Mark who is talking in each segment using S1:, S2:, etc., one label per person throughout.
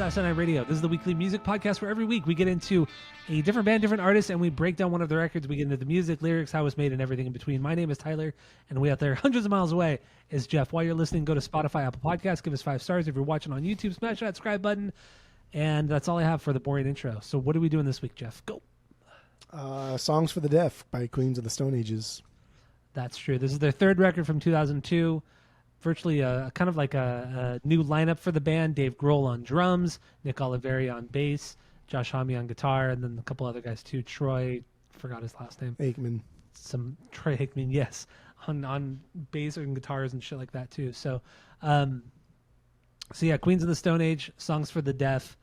S1: Asinine Radio. This is the weekly music podcast where every week we get into a different band, different artist, and we break down one of the records. We get into the music, lyrics, how it was made, and everything in between. My name is Tyler, and way out there, hundreds of miles away, is Jeff. While you're listening, go to Spotify, Apple Podcasts, give us 5 stars. If you're watching on YouTube, smash that subscribe button. And that's all I have for the boring intro. So what are we doing this week, Jeff? Go.
S2: Songs for the Deaf by Queens of the Stone Ages.
S1: That's true. This is their third record from 2002. Virtually kind of like a new lineup for the band. Dave Grohl on drums, Nick Oliveri on bass, Josh Homme on guitar, and then a couple other guys too. Troy, forgot his last name.
S2: Aikman.
S1: Troy Aikman, yes, on bass and guitars and shit like that too. So yeah, Queens of the Stone Age, Songs for the Deaf.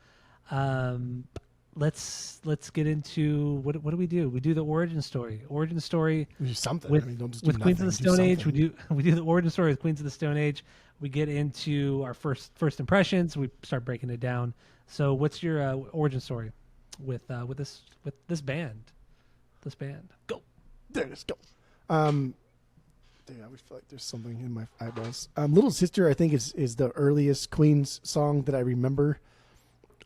S1: Let's get into what do we do? We do the origin story. Origin story.
S2: We do something. Don't just do
S1: with Queens of the Stone Age. We do the origin story with Queens of the Stone Age. We get into our first impressions. We start breaking it down. So, what's your origin story with this band? This band. Go.
S2: There, let's go. I always feel like there's something in my eyeballs. Little Sister, I think, is the earliest Queens song that I remember.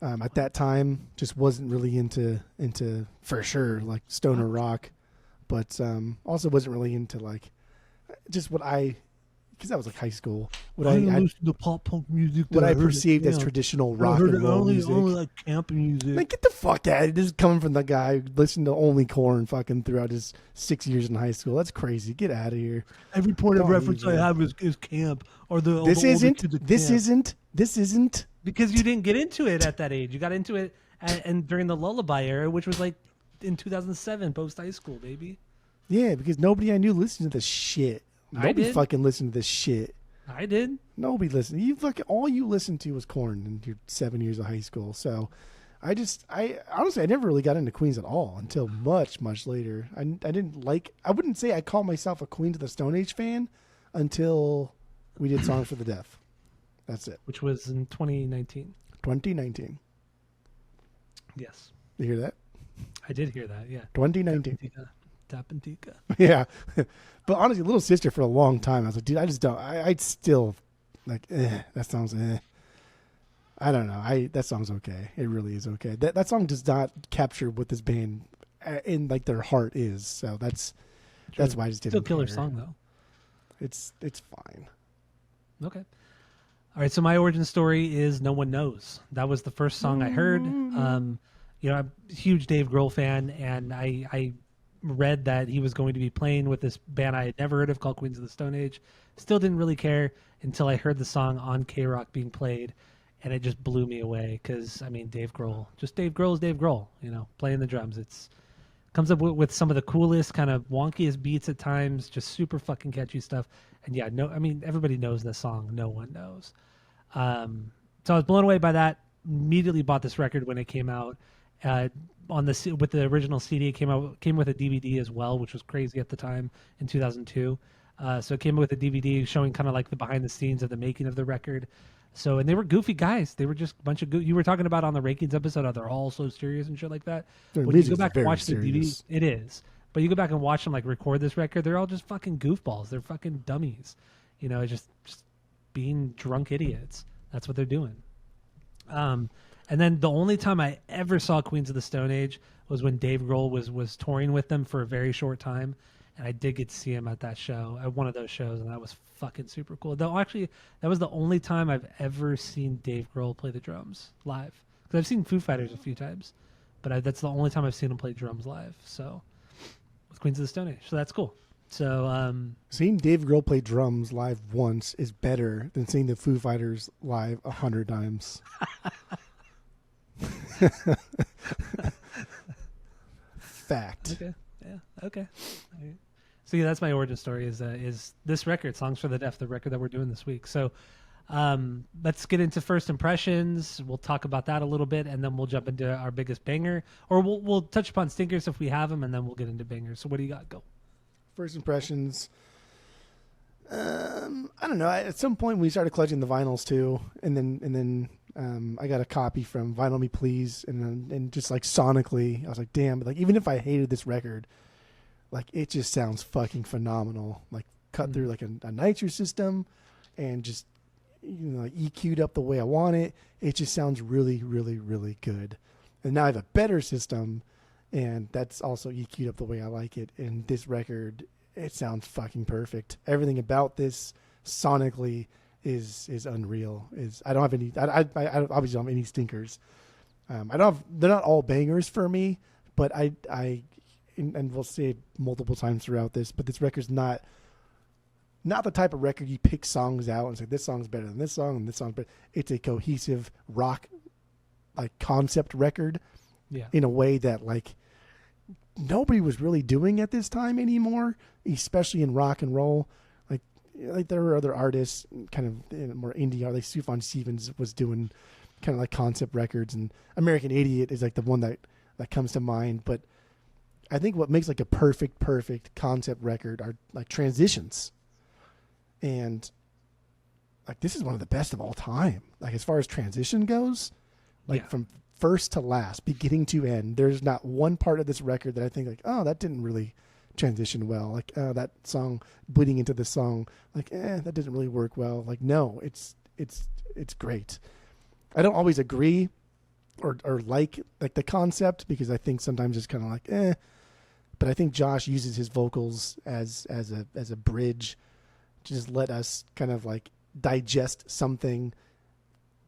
S2: At that time, just wasn't really into for sure like stoner rock, but also wasn't really into like just because that was like high school.
S1: I listened to pop punk music.
S2: What I perceived as traditional rock and roll music.
S1: Only like camp music.
S2: Man, get the fuck out of it. This is coming from the guy who listened to only Korn fucking throughout his 6 years in high school. That's crazy. Get out of here.
S1: Every point of reference I have is camp or the.
S2: This isn't.
S1: Because you didn't get into it at that age. You got into it and during the Lullaby era, which was like in 2007, post high school, baby.
S2: Yeah, because nobody I knew listened to this shit. Nobody fucking listened to this shit.
S1: I did.
S2: Nobody listened. All you listened to was Korn in your 7 years of high school. So I honestly, I never really got into Queens at all until much, much later. I wouldn't say I call myself a Queens of the Stone Age fan until we did Songs for the Deaf. That's it.
S1: Which was in 2019.
S2: 2019.
S1: Yes.
S2: You hear that?
S1: I did hear that, yeah.
S2: 2019.
S1: Tapantika.
S2: Yeah. But honestly, Little Sister for a long time, I was like, dude, I just don't. I'd still, like, that sounds, I don't know. That song's okay. It really is okay. That song does not capture what this band in, like, their heart is. So that's why I just didn't.
S1: Still killer
S2: care.
S1: song, though.
S2: It's fine.
S1: Okay. All right, so my origin story is No One Knows. That was the first song I heard. I'm a huge Dave Grohl fan, and I read that he was going to be playing with this band I had never heard of called Queens of the Stone Age. Still didn't really care until I heard the song on K-Rock being played, and it just blew me away because, I mean, Dave Grohl is Dave Grohl, playing the drums. It's comes up with some of the coolest, kind of wonkiest beats at times, just super fucking catchy stuff. And yeah, everybody knows this song. No One Knows. So I was blown away by that. Immediately bought this record when it came out. With the original CD, it came with a DVD as well, which was crazy at the time in 2002. So it came with a DVD showing kind of like the behind the scenes of the making of the record. So, and they were goofy guys. They were just a bunch of you were talking about on the Rankings episode how they're all so serious and shit like that. When you go back and watch the DVD, it is. But you go back and watch them like record this record, they're all just fucking goofballs. They're fucking dummies. Just being drunk idiots. That's what they're doing. And then the only time I ever saw Queens of the Stone Age was when Dave Grohl was touring with them for a very short time. And I did get to see him at that show, at one of those shows, and that was fucking super cool. Though actually, that was the only time I've ever seen Dave Grohl play the drums live. Because I've seen Foo Fighters a few times, but that's the only time I've seen him play drums live. So with Queens of the Stone Age, so that's cool. So
S2: seeing Dave Grohl play drums live once is better than seeing the Foo Fighters live 100 times. Fact.
S1: Okay. Yeah. Okay. Right. So yeah, that's my origin story. Is this record, Songs for the Deaf, the record that we're doing this week. So let's get into first impressions. We'll talk about that a little bit, and then we'll jump into our biggest banger, or we'll touch upon stinkers if we have them, and then we'll get into bangers. So what do you got? Go.
S2: First impressions. I don't know. At some point, we started collecting the vinyls too, and then I got a copy from Vinyl Me Please, and just like sonically, I was like, damn! Like even if I hated this record, like it just sounds fucking phenomenal. Like cut through like a Nitro system, and just like EQ'd up the way I want it. It just sounds really, really, really good. And now I have a better system, and that's also EQ'd up the way I like it. And this record, it sounds fucking perfect. Everything about this sonically is unreal. I don't have any. I obviously don't have any stinkers. I don't have. They're not all bangers for me, but and we'll say it multiple times throughout this, but this record's not the type of record you pick songs out and say this song's better than this song and this song's better. It's a cohesive rock like concept record in a way that like nobody was really doing at this time anymore, especially in rock and roll. Like there were other artists kind of more indie, like Sufjan Stevens was doing kind of like concept records, and American Idiot is like the one that comes to mind. But I think what makes like a perfect concept record are like transitions. And like this is one of the best of all time. Like as far as transition goes, like from first to last, beginning to end, there's not one part of this record that I think like, oh, that didn't really transition well. Like that song bleeding into this song, like that didn't really work well. Like no, it's great. I don't always agree or like the concept, because I think sometimes it's kind of like but I think Josh uses his vocals as a bridge to just let us kind of like digest something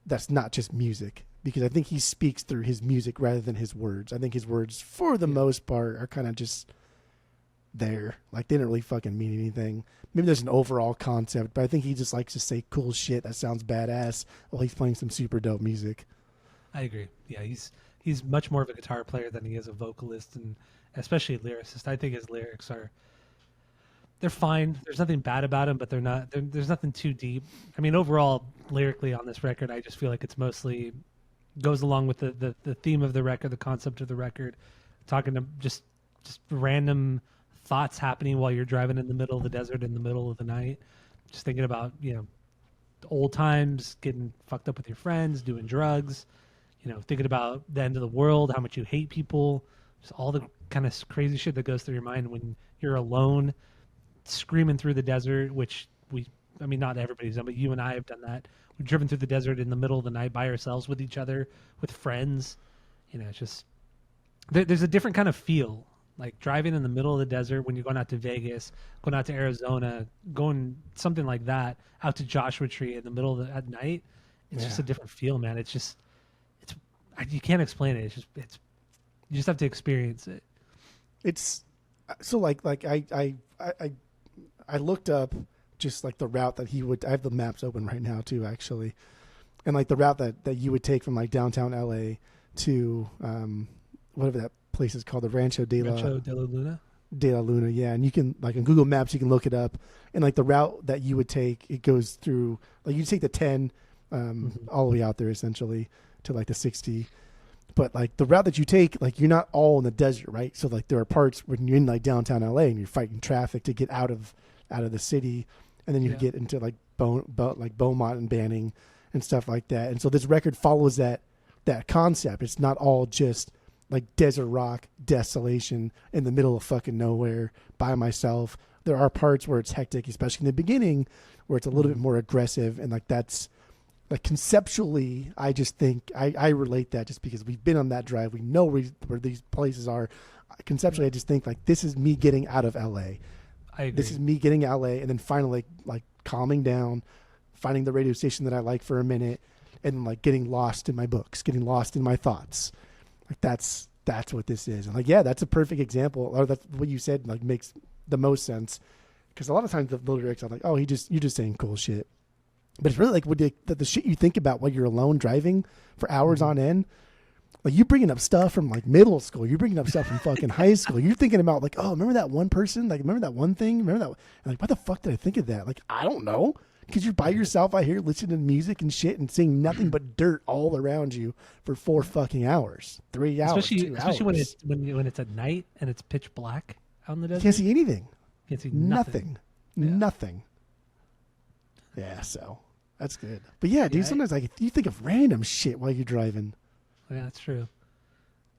S2: that's not just music, because I think he speaks through his music rather than his words. I think his words for the most part are kind of just there. Like they didn't really fucking mean anything. Maybe there's an overall concept, but I think he just likes to say cool shit that sounds badass while he's playing some super dope music.
S1: I agree. Yeah, he's much more of a guitar player than he is a vocalist, and especially a lyricist. I think his lyrics they're fine. There's nothing bad about them, but there's nothing too deep. I mean, overall, lyrically on this record, I just feel like it's mostly goes along with the theme of the record, the concept of the record, talking to just random thoughts happening while you're driving in the middle of the desert in the middle of the night, just thinking about old times, getting fucked up with your friends, doing drugs, thinking about the end of the world, how much you hate people, just all the kind of crazy shit that goes through your mind when you're alone, screaming through the desert, which not everybody's done, but you and I have done that. We've driven through the desert in the middle of the night by ourselves, with each other, with friends. It's just there's a different kind of feel. Like driving in the middle of the desert when you're going out to Vegas, going out to Arizona, going something like that, out to Joshua Tree in the middle of at night. It's just a different feel, man. You can't explain it. You just have to experience it.
S2: It's so like I looked up just like the route that he would. I have the maps open right now too, actually, and like the route that you would take from like downtown LA to whatever that place is called, the Rancho de la
S1: Luna.
S2: De La Luna, yeah. And you can, like, on Google Maps, you can look it up. And, like, the route that you would take, it goes through, like, you take the 10 all the way out there, essentially, to, like, the 60. But, like, the route that you take, like, you're not all in the desert, right? So, like, there are parts when you're in, like, downtown LA and you're fighting traffic to get out of the city. And then you get into, like, Beaumont and Banning and stuff like that. And so this record follows that concept. It's not all just like desert rock desolation in the middle of fucking nowhere by myself. There are parts where it's hectic, especially in the beginning, where it's a little bit more aggressive. And like, that's like conceptually, I just think I relate that just because we've been on that drive. We know where these places are. Conceptually, I just think like, this is me getting out of LA.
S1: I agree.
S2: This is me getting LA and then finally like calming down, finding the radio station that I like for a minute, and like getting lost in my books, getting lost in my thoughts. Like that's what this is. And like, yeah, that's a perfect example. Or that's what you said, like makes the most sense. Because a lot of times the lyrics are like, oh, you're just saying cool shit. But it's really like the shit you think about while you're alone driving for hours on end. Like you bringing up stuff from like middle school. You're bringing up stuff from fucking high school. You're thinking about like, oh, remember that one person? Like, remember that one thing? Remember that? And like, why the fuck did I think of that? Like, I don't know. Because you're by yourself out here listening to music and shit and seeing nothing but dirt all around you for 4 fucking hours, 3 hours,
S1: especially
S2: 2 hours.
S1: when it's at night and it's pitch black out in the desert.
S2: You can't see anything.
S1: Can't see
S2: nothing.
S1: Yeah.
S2: Nothing. Yeah, so that's good. But yeah, dude, sometimes like you think of random shit while you're driving.
S1: Yeah, that's true.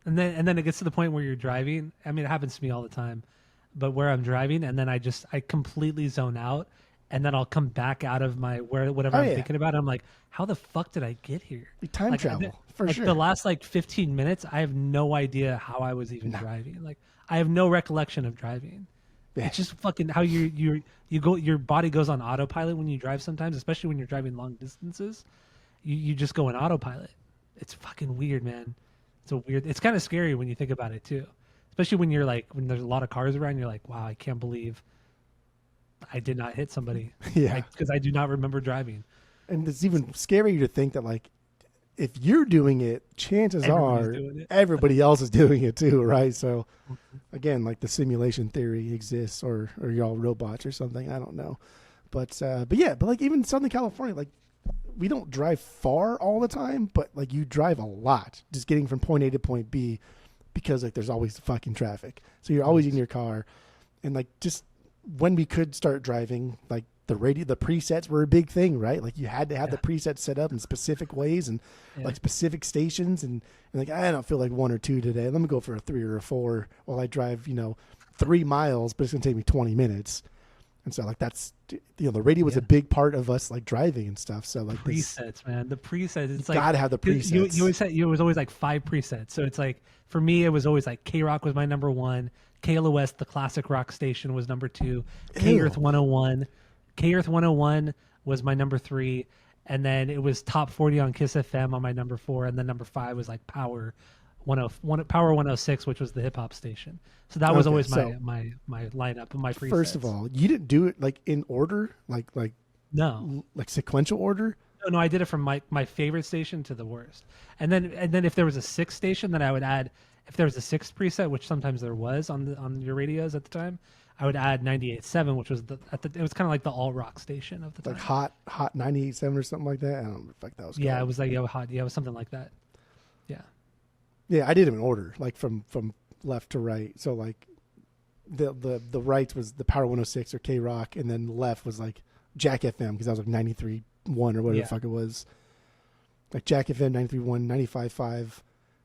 S1: And then it gets to the point where you're driving. I mean, it happens to me all the time. But where I'm driving and then I completely zone out and then I'll come back out of my whatever
S2: Oh
S1: I'm
S2: yeah,
S1: thinking about. I'm like, how the fuck did I get here?
S2: time
S1: Like
S2: travel for
S1: like
S2: sure.
S1: the last like 15 minutes, I have no idea how I was even
S2: Nah.
S1: driving. Like I have no recollection of driving.
S2: Yeah.
S1: It's just fucking how you go, your body goes on autopilot when you drive sometimes, especially when you're driving long distances. You just go in autopilot. It's fucking weird, man. It's kind of scary when you think about it too. Especially when you're like when there's a lot of cars around, you're like, wow, I can't believe I did not hit somebody.
S2: Yeah.
S1: Because I do not remember driving.
S2: And it's even scarier to think that like if you're doing it, chances
S1: Everybody's
S2: are
S1: doing it.
S2: everybody else is doing it too, right? So again, like the simulation theory exists, or y'all robots or something. I don't know, but yeah, but like even Southern California, like we don't drive far all the time, but like you drive a lot, just getting from point A to point B, because like there's always fucking traffic. So you're always in your car, and like just when we could start driving, like the presets were a big thing, right? Like you had to have the presets set up in specific ways and like specific stations, and like I don't feel like 1 or 2 today. Let me go for a 3 or a 4 while I drive, 3 miles, but it's gonna take me 20 minutes. And so like that's the radio was a big part of us like driving and stuff. So like
S1: Presets, man. The presets. It's like
S2: gotta have the presets.
S1: You always had, it was always like 5 presets. So it's like for me, it was always like K Rock was my number 1. KLOS, the classic rock station, was number 2. K Earth 101. K Earth 101 was my number 3. And then it was Top 40 on Kiss FM on my number 4. And then number 5 was like Power 106, which was the hip hop station. So that was always my lineup and my presets.
S2: First of all, you didn't do it like in order, like
S1: no,
S2: like sequential order.
S1: No, I did it from my favorite station to the worst. And then if there was a 6th station, then I would add, if there was a 6th preset, which sometimes there was on your radios at the time, I would add 98.7, which was it was kind of like the all rock station of the time.
S2: Like hot 98.7 or something like that. I don't know if that was
S1: yeah,
S2: called.
S1: it was like hot. Yeah, it was something like that. Yeah.
S2: Yeah, I did them in order, like from left to right. So like the right was the Power 106 or K Rock, and then left was like Jack FM, because that was like 93.1 or whatever the fuck it was. Like Jack FM 93.1, 95.5,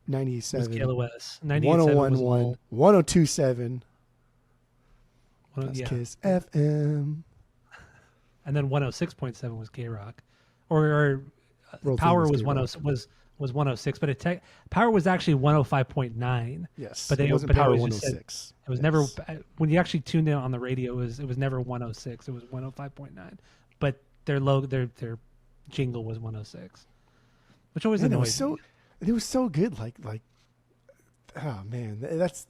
S2: 97,
S1: KLOS,
S2: 101.1, 102.7.
S1: Yeah.
S2: Kiss FM.
S1: And then 106.7 was K Rock, or
S2: World
S1: Power
S2: famous
S1: was
S2: K-Rock.
S1: was 106, but Power was actually 105.9.
S2: Yes,
S1: but
S2: it wasn't
S1: but
S2: Power
S1: always
S2: 106.
S1: It was never, when you actually tuned in on the radio, it was never 106. It was 105.9. But their jingle was 106, which always annoyed me.
S2: It was so good. Like, oh man, that's.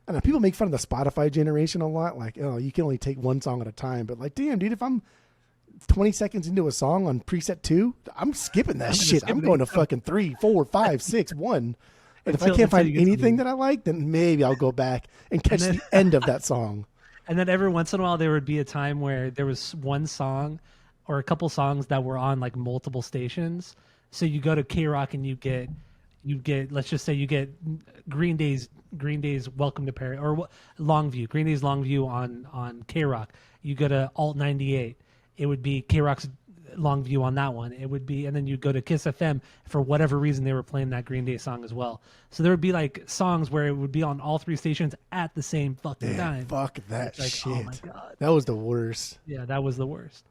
S2: I don't know, people make fun of the Spotify generation a lot. Like, oh, you can only take one song at a time. But like, damn, dude, if I'm 20 seconds into a song on preset 2, I'm skipping that shit. I'm going to fucking 3, 4, 5, 6, 1. And if I can't find anything that I like, then maybe I'll go back and catch the end of that song.
S1: And then every once in a while, there would be a time where there was one song or a couple songs that were on like multiple stations. So you go to K Rock and you get, let's just say you get Green Day's Welcome to Paris, or Longview, Green Day's Longview on K Rock. You go to Alt 98, it would be K Rock's Longview on that one. It would be, and then you go to Kiss FM, for whatever reason they were playing that Green Day song as well. So there would be like songs where it would be on all 3 stations at the same fucking time.
S2: Fuck that
S1: like,
S2: shit.
S1: oh my God.
S2: That was the worst.
S1: Yeah, that was the worst.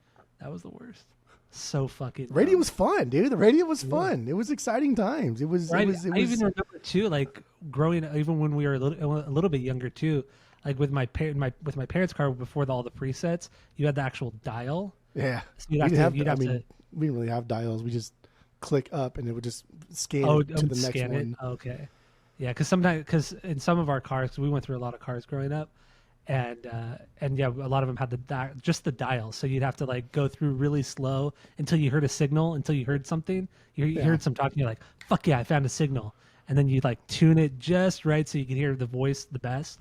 S1: So fucking
S2: radio was fun, dude. The radio was fun. It was exciting times. It was.
S1: I
S2: It was.
S1: even remember too, like growing, even when we were a little bit younger too, like with my parents' car before all the presets, you had the actual dial.
S2: Yeah,
S1: So
S2: we didn't really have dials. We just click up and it would just scan to the next one.
S1: Okay, yeah, because in some of our cars, 'cause we went through a lot of cars growing up, and yeah, a lot of them had just the dial, so you'd have to like go through really slow until you heard a signal, until you heard something, you heard some talking, you're like, fuck yeah, I found a signal, and then you like tune it just right so you can hear the voice the best.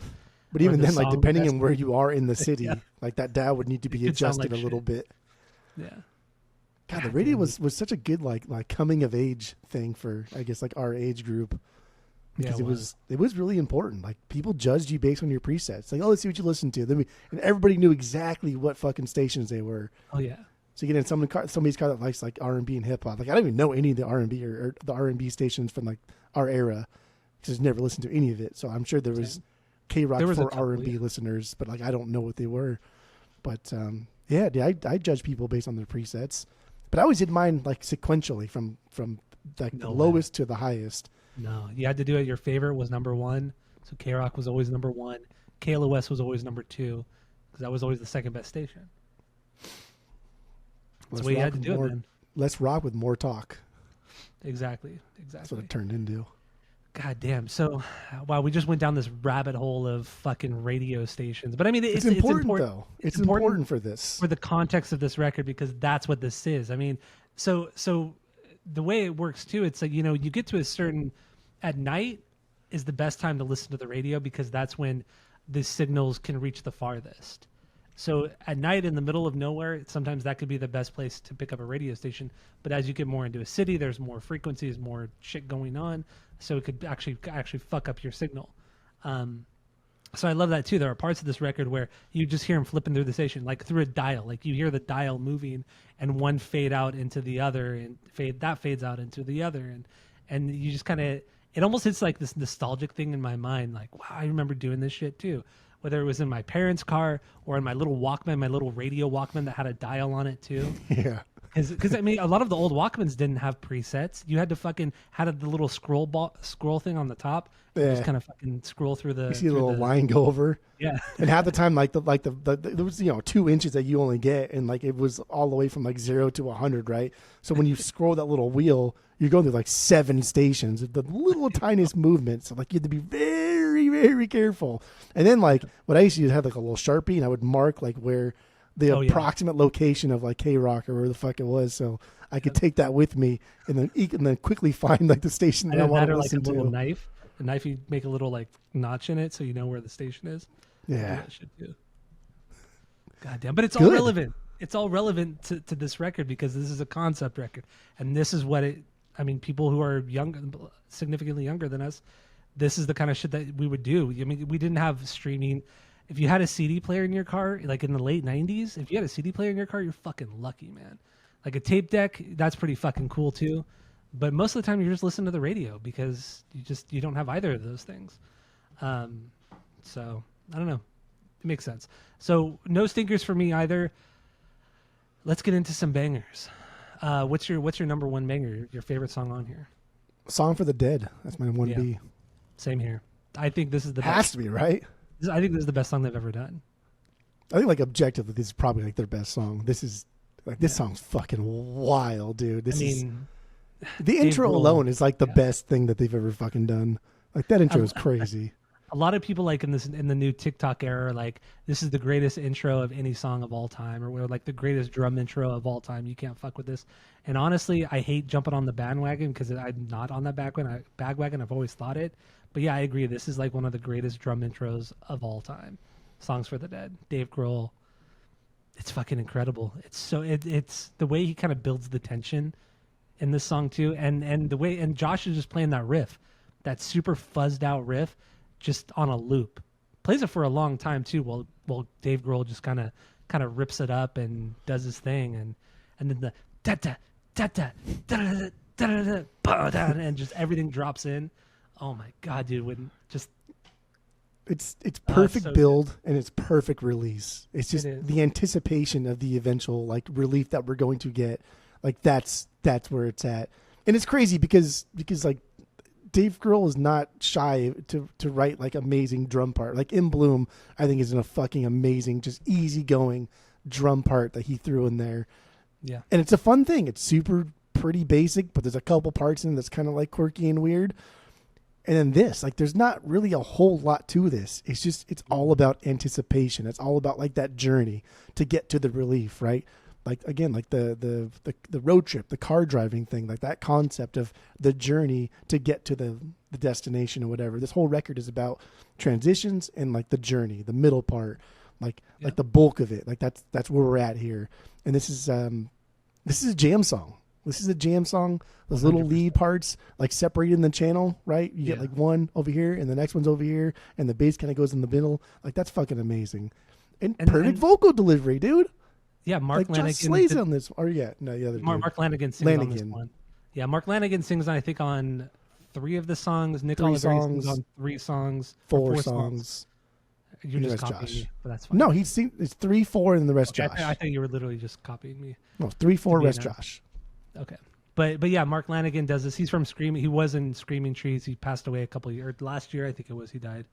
S2: But even then, like depending on where you are in the city, like that dial would need to be adjusted a little bit.
S1: Yeah.
S2: God, the radio was such a good like coming of age thing for, I guess, like our age group, because it was really important. Like people judged you based on your presets. Like, oh, let's see what you listen to. And everybody knew exactly what fucking stations they were.
S1: Oh yeah.
S2: So you get in somebody's car that likes like R&B and hip hop. Like I don't even know any of the R&B or the R&B stations from like our era, because I've never listened to any of it. So I'm sure there was K Rock for R&B listeners, but like I don't know what they were. But yeah, dude, I judge people based on their presets, but I always did mine like sequentially from like the
S1: No way.
S2: lowest to the highest.
S1: No, you had to do it. Your favorite was number one. So K Rock was always number one. KLOS was always number two because that was always the second best station. That's the way you had to do it, man.
S2: Let's rock with more talk.
S1: Exactly.
S2: That's what it turned into.
S1: God damn. So, wow, we just went down this rabbit hole of fucking radio stations. But I mean,
S2: It's important though. It's important for this.
S1: For the context of this record because that's what this is. I mean, so the way it works too, it's like, you know, you get to a certain at night is the best time to listen to the radio because that's when the signals can reach the farthest. So at night in the middle of nowhere, sometimes that could be the best place to pick up a radio station. But as you get more into a city, there's more frequencies, more shit going on. So it could actually fuck up your signal. So I love that too. There are parts of this record where you just hear him flipping through the station, like through a dial. Like you hear the dial moving and one fade out into the other and fades out into the other. And you just kind of, it almost hits like this nostalgic thing in my mind. Like, wow, I remember doing this shit too. Whether it was in my parents' car or in my little Walkman, my little radio Walkman that had a dial on it too.
S2: Yeah.
S1: Because I mean, a lot of the old Walkmans didn't have presets. You had to fucking had the little scroll thing on the top.
S2: Yeah.
S1: Just kind of fucking scroll through the.
S2: You see a little line go over.
S1: Yeah.
S2: And half the time, there was 2 inches that you only get, and like it was all the way from like 0 to 100, right? So when you scroll that little wheel, you're going through like 7 stations, the little tiniest movements. So like you had to be very, very careful. And then like what I used to do is have like a little Sharpie, and I would mark like where the approximate location of like K Rock or where the fuck it was, so I could take that with me and then quickly find like the station that I want to listen
S1: like a
S2: to.
S1: little knife. A knife, you make a little like notch in it so you know where the station is.
S2: Yeah.
S1: That shit too. God damn, but it's
S2: Good.
S1: all relevant. It's all relevant to this record because this is a concept record, and this is what it. I mean, people who are younger, significantly younger than us, this is the kind of shit that we would do. I mean, we didn't have streaming. If you had a CD player in your car, like in the late 90s, if you had a CD player in your car, you're fucking lucky, man. Like a tape deck, that's pretty fucking cool too. But most of the time you're just listening to the radio because you don't have either of those things. So I don't know. It makes sense. So no stinkers for me either. Let's get into some bangers. What's your number one banger? Your favorite song on here?
S2: Song for the Dead. That's my 1B.
S1: Yeah. Same here. I think this is the
S2: Has
S1: best.
S2: to be, right?
S1: I think this is the best song they've ever done.
S2: I think like objectively, this is probably like their best song. This song's fucking wild, dude. The intro
S1: Grohl,
S2: alone is like the best thing that they've ever fucking done. Like that intro is crazy.
S1: A lot of people like in the new TikTok era, like this is the greatest intro of any song of all time, or like the greatest drum intro of all time. You can't fuck with this. And honestly, I hate jumping on the bandwagon because I'm not on that bandwagon. I've always thought it, but yeah, I agree. This is like one of the greatest drum intros of all time. Songs for the Dead, Dave Grohl. It's fucking incredible. It's the way he kind of builds the tension in this song too, and the way Josh is just playing that riff, that super fuzzed out riff, just on a loop. Plays it for a long time too. While Dave Grohl just kind of rips it up and does his thing, and then the da da da da da da da da and just everything drops in. Oh my god, dude! When just
S2: it's perfect
S1: so
S2: build and it's perfect release. It's just
S1: is.
S2: the anticipation of the eventual like relief that we're going to get. Like that's where it's at, and it's crazy because like Dave Grohl is not shy to write like amazing drum part. Like In Bloom, I think is a fucking amazing, just easygoing drum part that he threw in there.
S1: Yeah,
S2: and it's a fun thing. It's super pretty basic, but there's a couple parts in it that's kind of like quirky and weird. And then this, like, there's not really a whole lot to this. It's all about anticipation. It's all about like that journey to get to the relief, right? Like again, like the road trip, the car driving thing, like that concept of the journey to get to the destination or whatever. This whole record is about transitions and like the journey, the middle part, like the bulk of it. Like that's where we're at here. And this is a jam song. This is a jam song. Those little
S1: 100%.
S2: lead parts, like separated in the channel, right? You get like one over here, and the next one's over here, and the bass kind of goes in the middle. Like that's fucking amazing, and perfect vocal delivery, dude.
S1: Yeah, Mark
S2: like
S1: Lanegan
S2: Josh Slays on this, or the other
S1: Mark Lanegan sings on this one. Yeah, Mark Lanegan sings I think on 3 of the songs. Nick Oliveri sings on 3 songs.
S2: 4 songs.
S1: You're
S2: and the
S1: just
S2: rest
S1: copying
S2: Josh.
S1: me, but that's fine.
S2: No, it's 3-4 and the rest
S1: Okay,
S2: Josh.
S1: I thought you were literally just copying me.
S2: No, 3-4
S1: to be
S2: rest
S1: an-
S2: Josh.
S1: Okay. But yeah, Mark Lanigan does this. He's from Screaming. He was in Screaming Trees. He passed away a couple of years last year, I think it was. He died.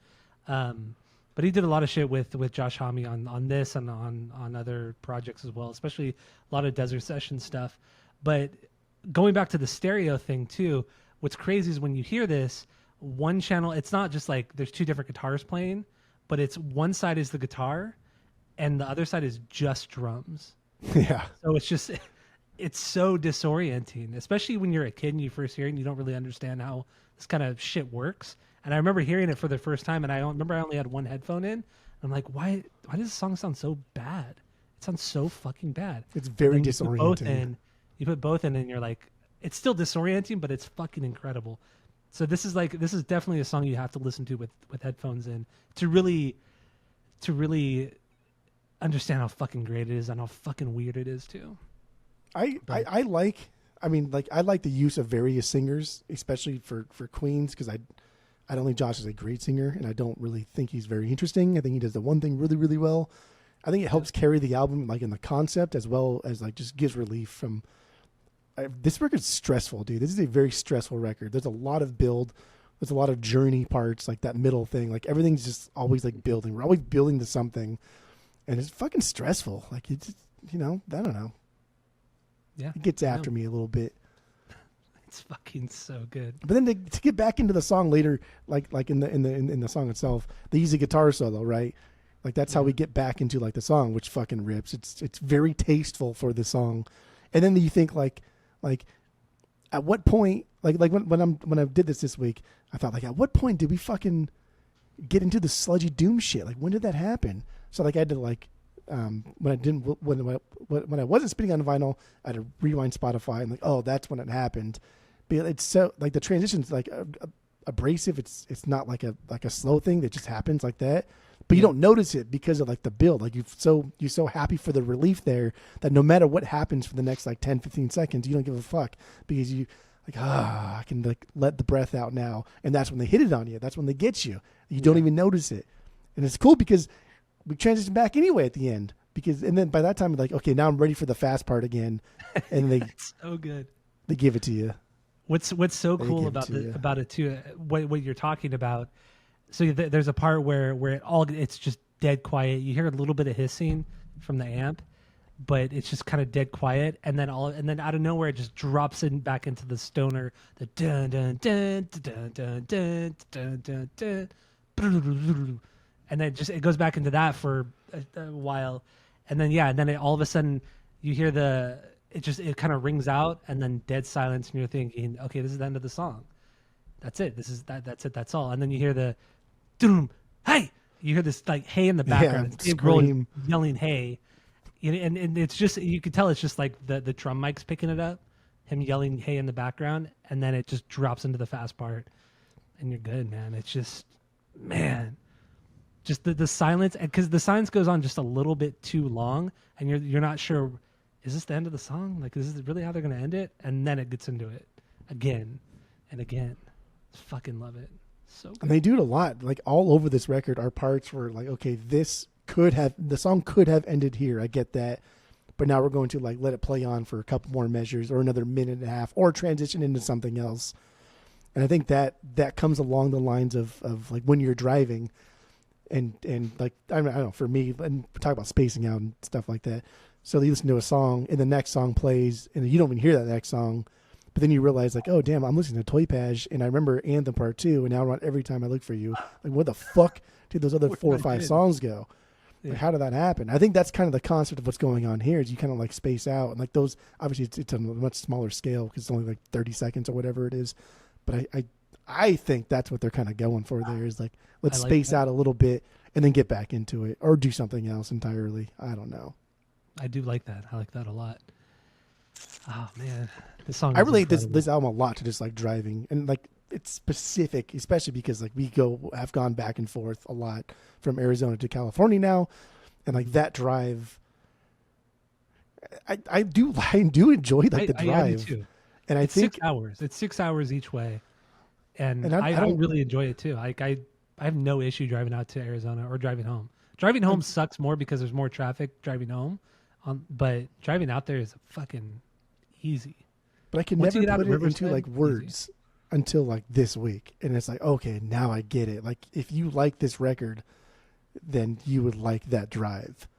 S1: But he did a lot of shit with Josh Homme on this and on other projects as well, especially a lot of Desert Session stuff. But going back to the stereo thing too, what's crazy is when you hear this one channel, it's not just like there's two different guitars playing, but it's one side is the guitar and the other side is just drums.
S2: Yeah.
S1: So it's just it's so disorienting, especially when you're a kid and you first hear it and you don't really understand how this kind of shit works. And I remember hearing it for the first time, and I remember I only had one headphone in. I'm like, why does this song sound so bad? It sounds so fucking bad.
S2: It's very
S1: And then
S2: disorienting.
S1: you put both in, and you're like, it's still disorienting, but it's fucking incredible. So this is definitely a song you have to listen to with headphones in to really understand how fucking great it is and how fucking weird it is too.
S2: I like the use of various singers, especially for Queens, because I don't think Josh is a great singer, and I don't really think he's very interesting. I think he does the one thing really, really well. I think it helps carry the album, like in the concept, as well as like just gives relief from. This record's stressful, dude. This is a very stressful record. There's a lot of build. There's a lot of journey parts, like that middle thing. Like everything's just always like building. We're always building to something, and it's fucking stressful. Like it's, I don't know.
S1: Yeah,
S2: It gets
S1: I
S2: after
S1: know.
S2: me a little bit.
S1: It's fucking so good.
S2: But then to get back into the song later, like in the song itself, they use a guitar solo, right? Like that's how we get back into like the song, which fucking rips. It's very tasteful for the song. And then you think like at what point, like when I did this week, I thought like at what point did we fucking get into the sludgy doom shit? Like when did that happen? So like I had to like when I wasn't spinning on vinyl, I had to rewind Spotify and like, oh, that's when it happened. But it's so like the transition's like abrasive. It's not like a slow thing that just happens like that. But you don't notice it because of like the build. Like you're so happy for the relief there that no matter what happens for the next like 10, 15 seconds, you don't give a fuck because you like, I can like let the breath out now. And that's when they hit it on you. That's when they get you. You don't even notice it. And it's cool because we transition back anyway at the end and then by that time, like, okay, now I'm ready for the fast part again. And
S1: It's so good.
S2: they give it to you.
S1: What's so
S2: They
S1: cool
S2: give it
S1: about
S2: to you.
S1: about it too? What you're talking about. So there's a part where it's just dead quiet. You hear a little bit of hissing from the amp, but it's just kind of dead quiet. And then out of nowhere, it just drops in back into the stoner, the dun dun dun dun dun dun dun dun dun, and then it goes back into that for a while, and then all of a sudden you hear it kind of rings out, and then dead silence, and you're thinking, okay, this is the end of the song. That's it. That's it. That's all. And then you hear the doom, hey. You hear this like hey in the background.
S2: Yeah,
S1: It's Dave Grohl
S2: scream.
S1: yelling hey. And it's just, you could tell it's just like the drum mic's picking it up, him yelling hey in the background, and then it just drops into the fast part, and you're good, man. It's just, man, just the silence, because the silence goes on just a little bit too long, and you're not sure, is this the end of the song? Like, is this really how they're gonna end it? And then it gets into it again and again. Fucking love it. So good.
S2: And they do it a lot. Like all over this record are parts where like, okay, the song could have ended here. I get that. But now we're going to like let it play on for a couple more measures or another minute and a half or transition into something else. And I think that comes along the lines of like when you're driving and like, I don't know, for me, and talk about spacing out and stuff like that. So you listen to a song and the next song plays and you don't even hear that next song. But then you realize, like, oh, damn, I'm listening to Toy Page, and I remember Anthem Part 2, and now around Every Time I Look For You. Like, where the fuck did those other 4 or 5 songs go? Like, how did that happen? I think that's kind of the concept of what's going on here is you kind of, like, space out. And, like, those, obviously, it's on a much smaller scale because it's only, like, 30 seconds or whatever it is. But I think that's what they're kind of going for there is, like, let's space out a little bit and then get back into it or do something else entirely. I don't know.
S1: I do like that. I like that a lot. Oh, man. This song
S2: I
S1: is
S2: relate
S1: incredible.
S2: this album a lot to just like driving and like it's specific, especially because like we have gone back and forth a lot from Arizona to California now, and like that drive, I do enjoy like the
S1: I
S2: drive,
S1: do too.
S2: and I
S1: It's
S2: think
S1: 6 hours. It's 6 hours each way, and
S2: I
S1: I
S2: don't
S1: really enjoy it too. Like I I have no issue driving out to Arizona or driving home. Driving home sucks more because there's more traffic driving home, but driving out there is fucking easy.
S2: But I can
S1: Once you
S2: never
S1: get out
S2: put
S1: of
S2: it into
S1: Riverside,
S2: like words until like this week, and it's like, okay, now I get it. Like if you like this record, then you would like that drive.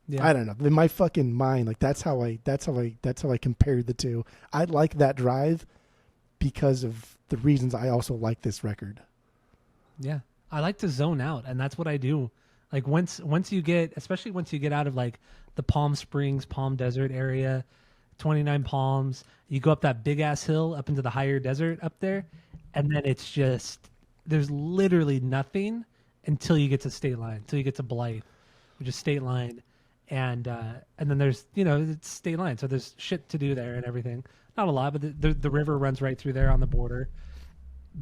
S1: Yeah.
S2: I don't know. In my fucking mind, like that's how I compared the two. I like that drive because of the reasons I also like this record.
S1: Yeah. I like to zone out, and that's what I do. Like once you get, especially once you get out of like the Palm Springs, Palm Desert area, 29 Palms, you go up that big ass hill up into the higher desert up there, and then it's just there's literally nothing until you get to State Line, until you get to Blythe, which is State Line, and then there's it's State Line, so there's shit to do there and everything. Not a lot, but the river runs right through there on the border.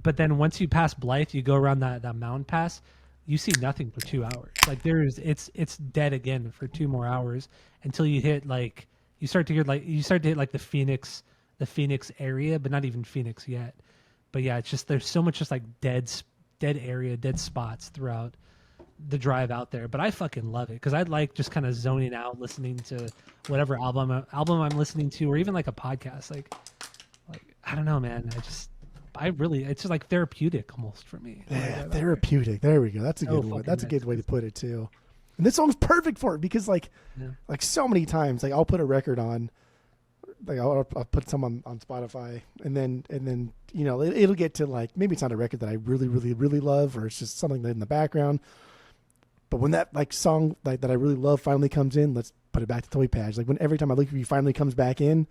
S1: But then once you pass Blythe, you go around that mountain pass, you see nothing for 2 hours. Like it's dead again for 2 more hours until you hit like you start to hit like the Phoenix area, but not even Phoenix yet. But yeah, it's just there's so much just like dead area, dead spots throughout the drive out there. But I fucking love it because I like just kind of zoning out, listening to whatever album I'm listening to, or even like a podcast. Like I don't know, man. It's just like therapeutic almost for me.
S2: Yeah, therapeutic. There we go. That's a good one. That's a good way to put it too. And this song's perfect for it because like so many times, like I'll put a record on, like I'll put some on Spotify, and then it'll get to like maybe it's not a record that I really really really love, or it's just something that in the background. But when that like song like that I really love finally comes in, let's put it back to Toy Patch. Like when every time I look at you finally comes back in,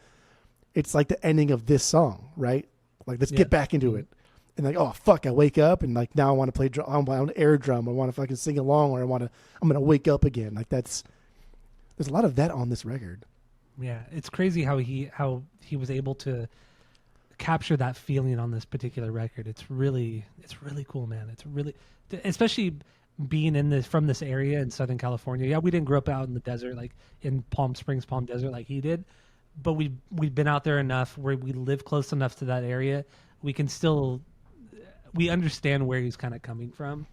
S2: it's like the ending of this song, right? Like, let's get back into it. And like, oh, fuck, I wake up and like now I want to play I want to air drum. I want to fucking sing along, or I'm going to wake up again. Like there's a lot of that on this record.
S1: Yeah. It's crazy how he was able to capture that feeling on this particular record. It's really cool, man. It's really, especially being from this area in Southern California. Yeah. We didn't grow up out in the desert, like in Palm Springs, Palm Desert, like he did. But we've been out there enough where we live close enough to that area. We understand where he's kind of coming from,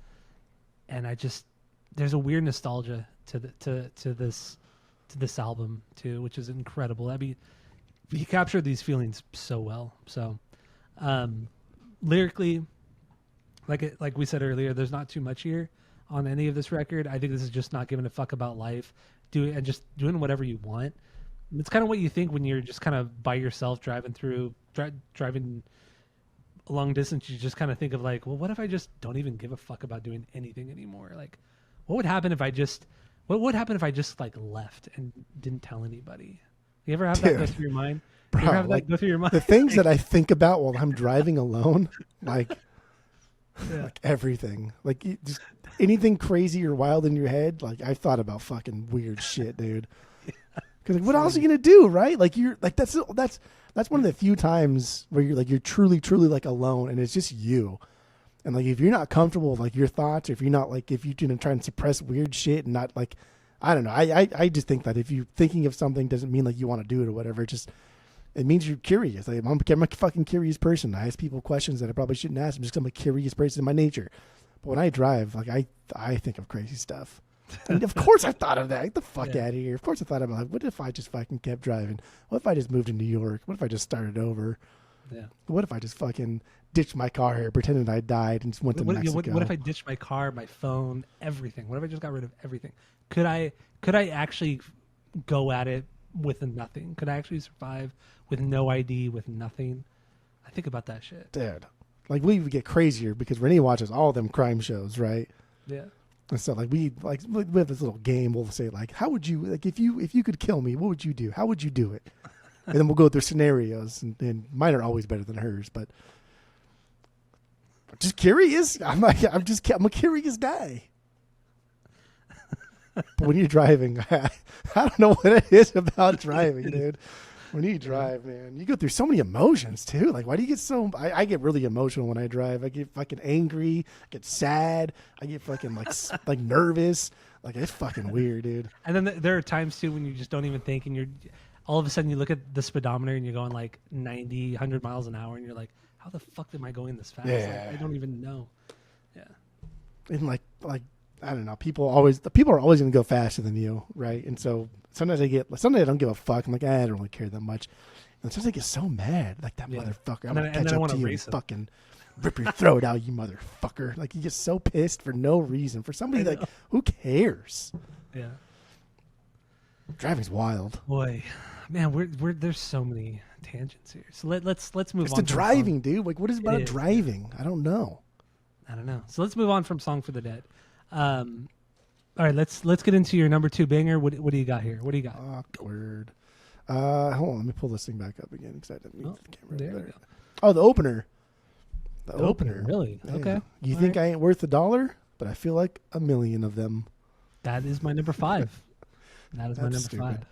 S1: and there's a weird nostalgia to this album too, which is incredible. I mean, he captured these feelings so well. So, lyrically, like we said earlier, there's not too much here on any of this record. I think this is just not giving a fuck about life, just doing whatever you want. It's kind of what you think when you're just kind of by yourself driving a long distance. You just kind of think of like, well, what if I just don't even give a fuck about doing anything anymore? Like, what would happen if I just like left and didn't tell anybody? You ever have that go through your mind?
S2: Bro,
S1: you ever have that go through your mind?
S2: The things that I think about while I'm driving alone, like everything, like just anything crazy or wild in your head. Like I've thought about fucking weird shit, dude. Because like, what else are you gonna do, right? Like you're like that's one of the few times where you're truly like alone, and it's just you. And like if you're not comfortable with like your thoughts, or if you're not like if you try and suppress weird shit and not like I don't know, I just think that if you're thinking of something doesn't mean like you want to do it or whatever. It means you're curious. Like, I'm a fucking curious person. I ask people questions that I probably shouldn't ask. I'm a curious person in my nature. But when I drive, like I think of crazy stuff. And of course I thought of that. Get the fuck out of here. Of course I thought about like, what if I just fucking kept driving? What if I just moved to New York? What if I just started over?
S1: Yeah.
S2: What if I just fucking ditched my car here, pretended I died, and just went to Mexico?
S1: What if I ditched my car, my phone, everything? What if I just got rid of everything? Could I actually go at it with nothing? Could I actually survive with no ID, with nothing? I think about that shit.
S2: Dude, like we would get crazier because Renee watches all them crime shows, right?
S1: Yeah.
S2: And so like we have this little game. We'll say like, how would you like if you could kill me? What would you do? How would you do it? And then we'll go through scenarios, and mine are always better than hers. But I'm just curious. I'm a curious guy. But when you're driving, I don't know what it is about driving, dude. When you drive, man, you go through so many emotions too. Like, why do you get so? I get really emotional when I drive. I get fucking angry. I get sad. I get fucking like nervous. Like it's fucking weird, dude.
S1: And then there are times too when you just don't even think, and you're all of a sudden you look at the speedometer and you're going like 90, 100 miles an hour, and you're like, how the fuck am I going this fast?
S2: Yeah.
S1: Like, I don't even know. Yeah.
S2: And like I don't know, people are always going to go faster than you, right? And so sometimes I don't give a fuck. I'm like, I don't really care that much. And sometimes I get so mad, like that
S1: Yeah.
S2: motherfucker. I'm
S1: And then-
S2: gonna
S1: and
S2: catch
S1: then I
S2: up
S1: wanna
S2: to you and
S1: race him.
S2: fucking rip your throat out, you motherfucker. Like you get so pissed for no reason for somebody like who cares?
S1: Yeah.
S2: Driving's wild.
S1: Boy, man, we're there's so many tangents here. So let's move
S2: It's
S1: on.
S2: the
S1: from
S2: driving, dude. Like what is about
S1: is,
S2: driving? I don't know.
S1: I don't know. So let's move on from Song for the Dead. All right, let's get into your number 2 banger. What do you got here? What do you got?
S2: Awkward. Hold on, let me pull this thing back up again because I didn't mute the camera.
S1: There we go.
S2: Oh, the opener. The
S1: Opener, really?
S2: Yeah.
S1: Okay.
S2: You
S1: All
S2: think
S1: right.
S2: I ain't worth $1? But I feel like 1,000,000 of them.
S1: That is my number 5. That is my number
S2: That's stupid.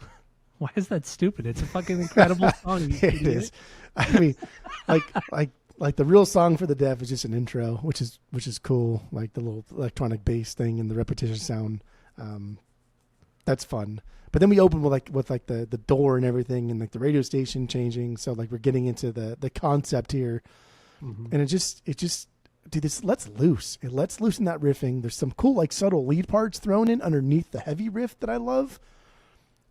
S1: 5. Why is that stupid? It's a fucking incredible song. You
S2: It
S1: idiot.
S2: is. I mean, like the real song for the deaf is just an intro, which is cool. Like the little electronic bass thing and the repetition sound. That's fun. But then we open with the door and everything and like the radio station changing. So like we're getting into the concept here, and it just dude, this lets loose. It lets loose in that riffing. There's some cool like subtle lead parts thrown in underneath the heavy riff that I love,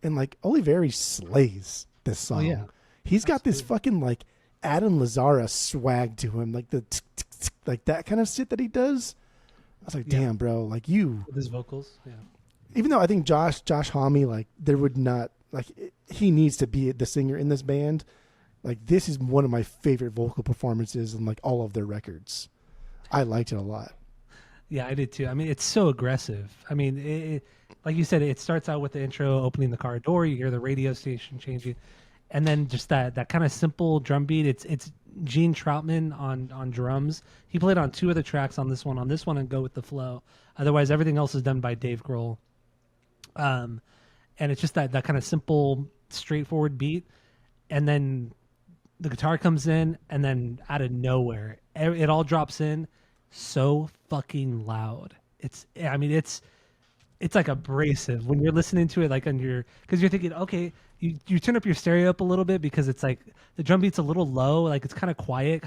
S2: and like Oliveri slays this song.
S1: Oh, yeah.
S2: He's got this fucking like Adam Lazara swag to him, like the like that kind of shit that he does. I was like,
S1: Yeah.
S2: damn, bro, like you.
S1: With his vocals. Yeah.
S2: Even though I think Josh Homme, like there would not like he needs to be the singer in this band. Like this is one of my favorite vocal performances in like all of their records. I liked it a lot.
S1: Yeah, I did too. I mean, it's so aggressive. I mean, like you said, it starts out with the intro, opening the car door. You hear the radio station changing, and then just that kind of simple drum beat. It's Gene Troutman on drums. He played on 2 of the tracks on this one, and Go With the Flow. Otherwise, everything else is done by Dave Grohl. And it's just that kind of simple, straightforward beat, and then the guitar comes in, and then out of nowhere, it all drops in so fucking loud. It's like abrasive when you're listening to it, like because you're thinking, okay, you turn up your stereo up a little bit because it's like the drum beat's a little low, like it's kind of quiet,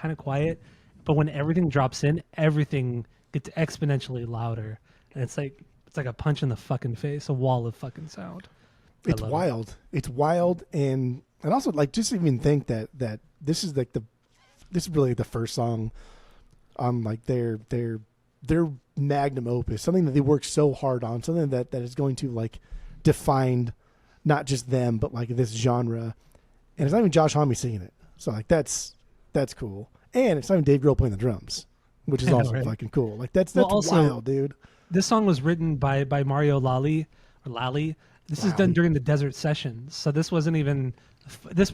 S1: but when everything drops in, everything gets exponentially louder, and it's like a punch in the fucking face, a wall of fucking sound.
S2: It's wild. It's wild, and also like just even think that this is like this is really the first song on like their magnum opus, something that they worked so hard on, something that is going to like define not just them but like this genre. And it's not even Josh Homme singing it, so like that's cool. And it's not even Dave Grohl playing the drums, which is also
S1: Right.
S2: fucking cool. Like that's
S1: also-
S2: wild, dude.
S1: This song was written by Mario Lally. This is done during the Desert Sessions, so this wasn't even this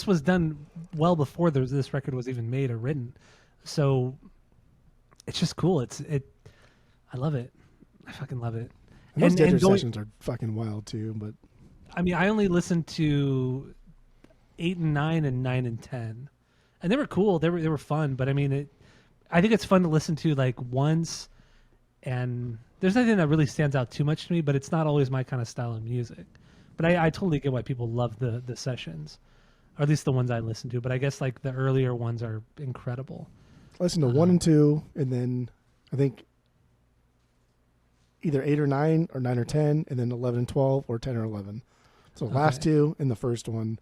S1: was done well before this record was even made or written. So it's just cool. I love it. I fucking love it.
S2: And those Desert
S1: going-
S2: Sessions are fucking wild too. But
S1: I mean, I only listened to 8 and 9 and 9 and 10, and they were cool. They were fun. But I mean, I think it's fun to listen to like once. And there's nothing that really stands out too much to me, but it's not always my kind of style of music. But I totally get why people love the sessions, or at least the ones I listen to. But I guess like the earlier ones are incredible.
S2: listen to 1 and 2, and then I think either 8 or 9 or 9 or 10, and then 11 and 12 or 10 or 11. So the last
S1: Okay.
S2: 2 and the first one.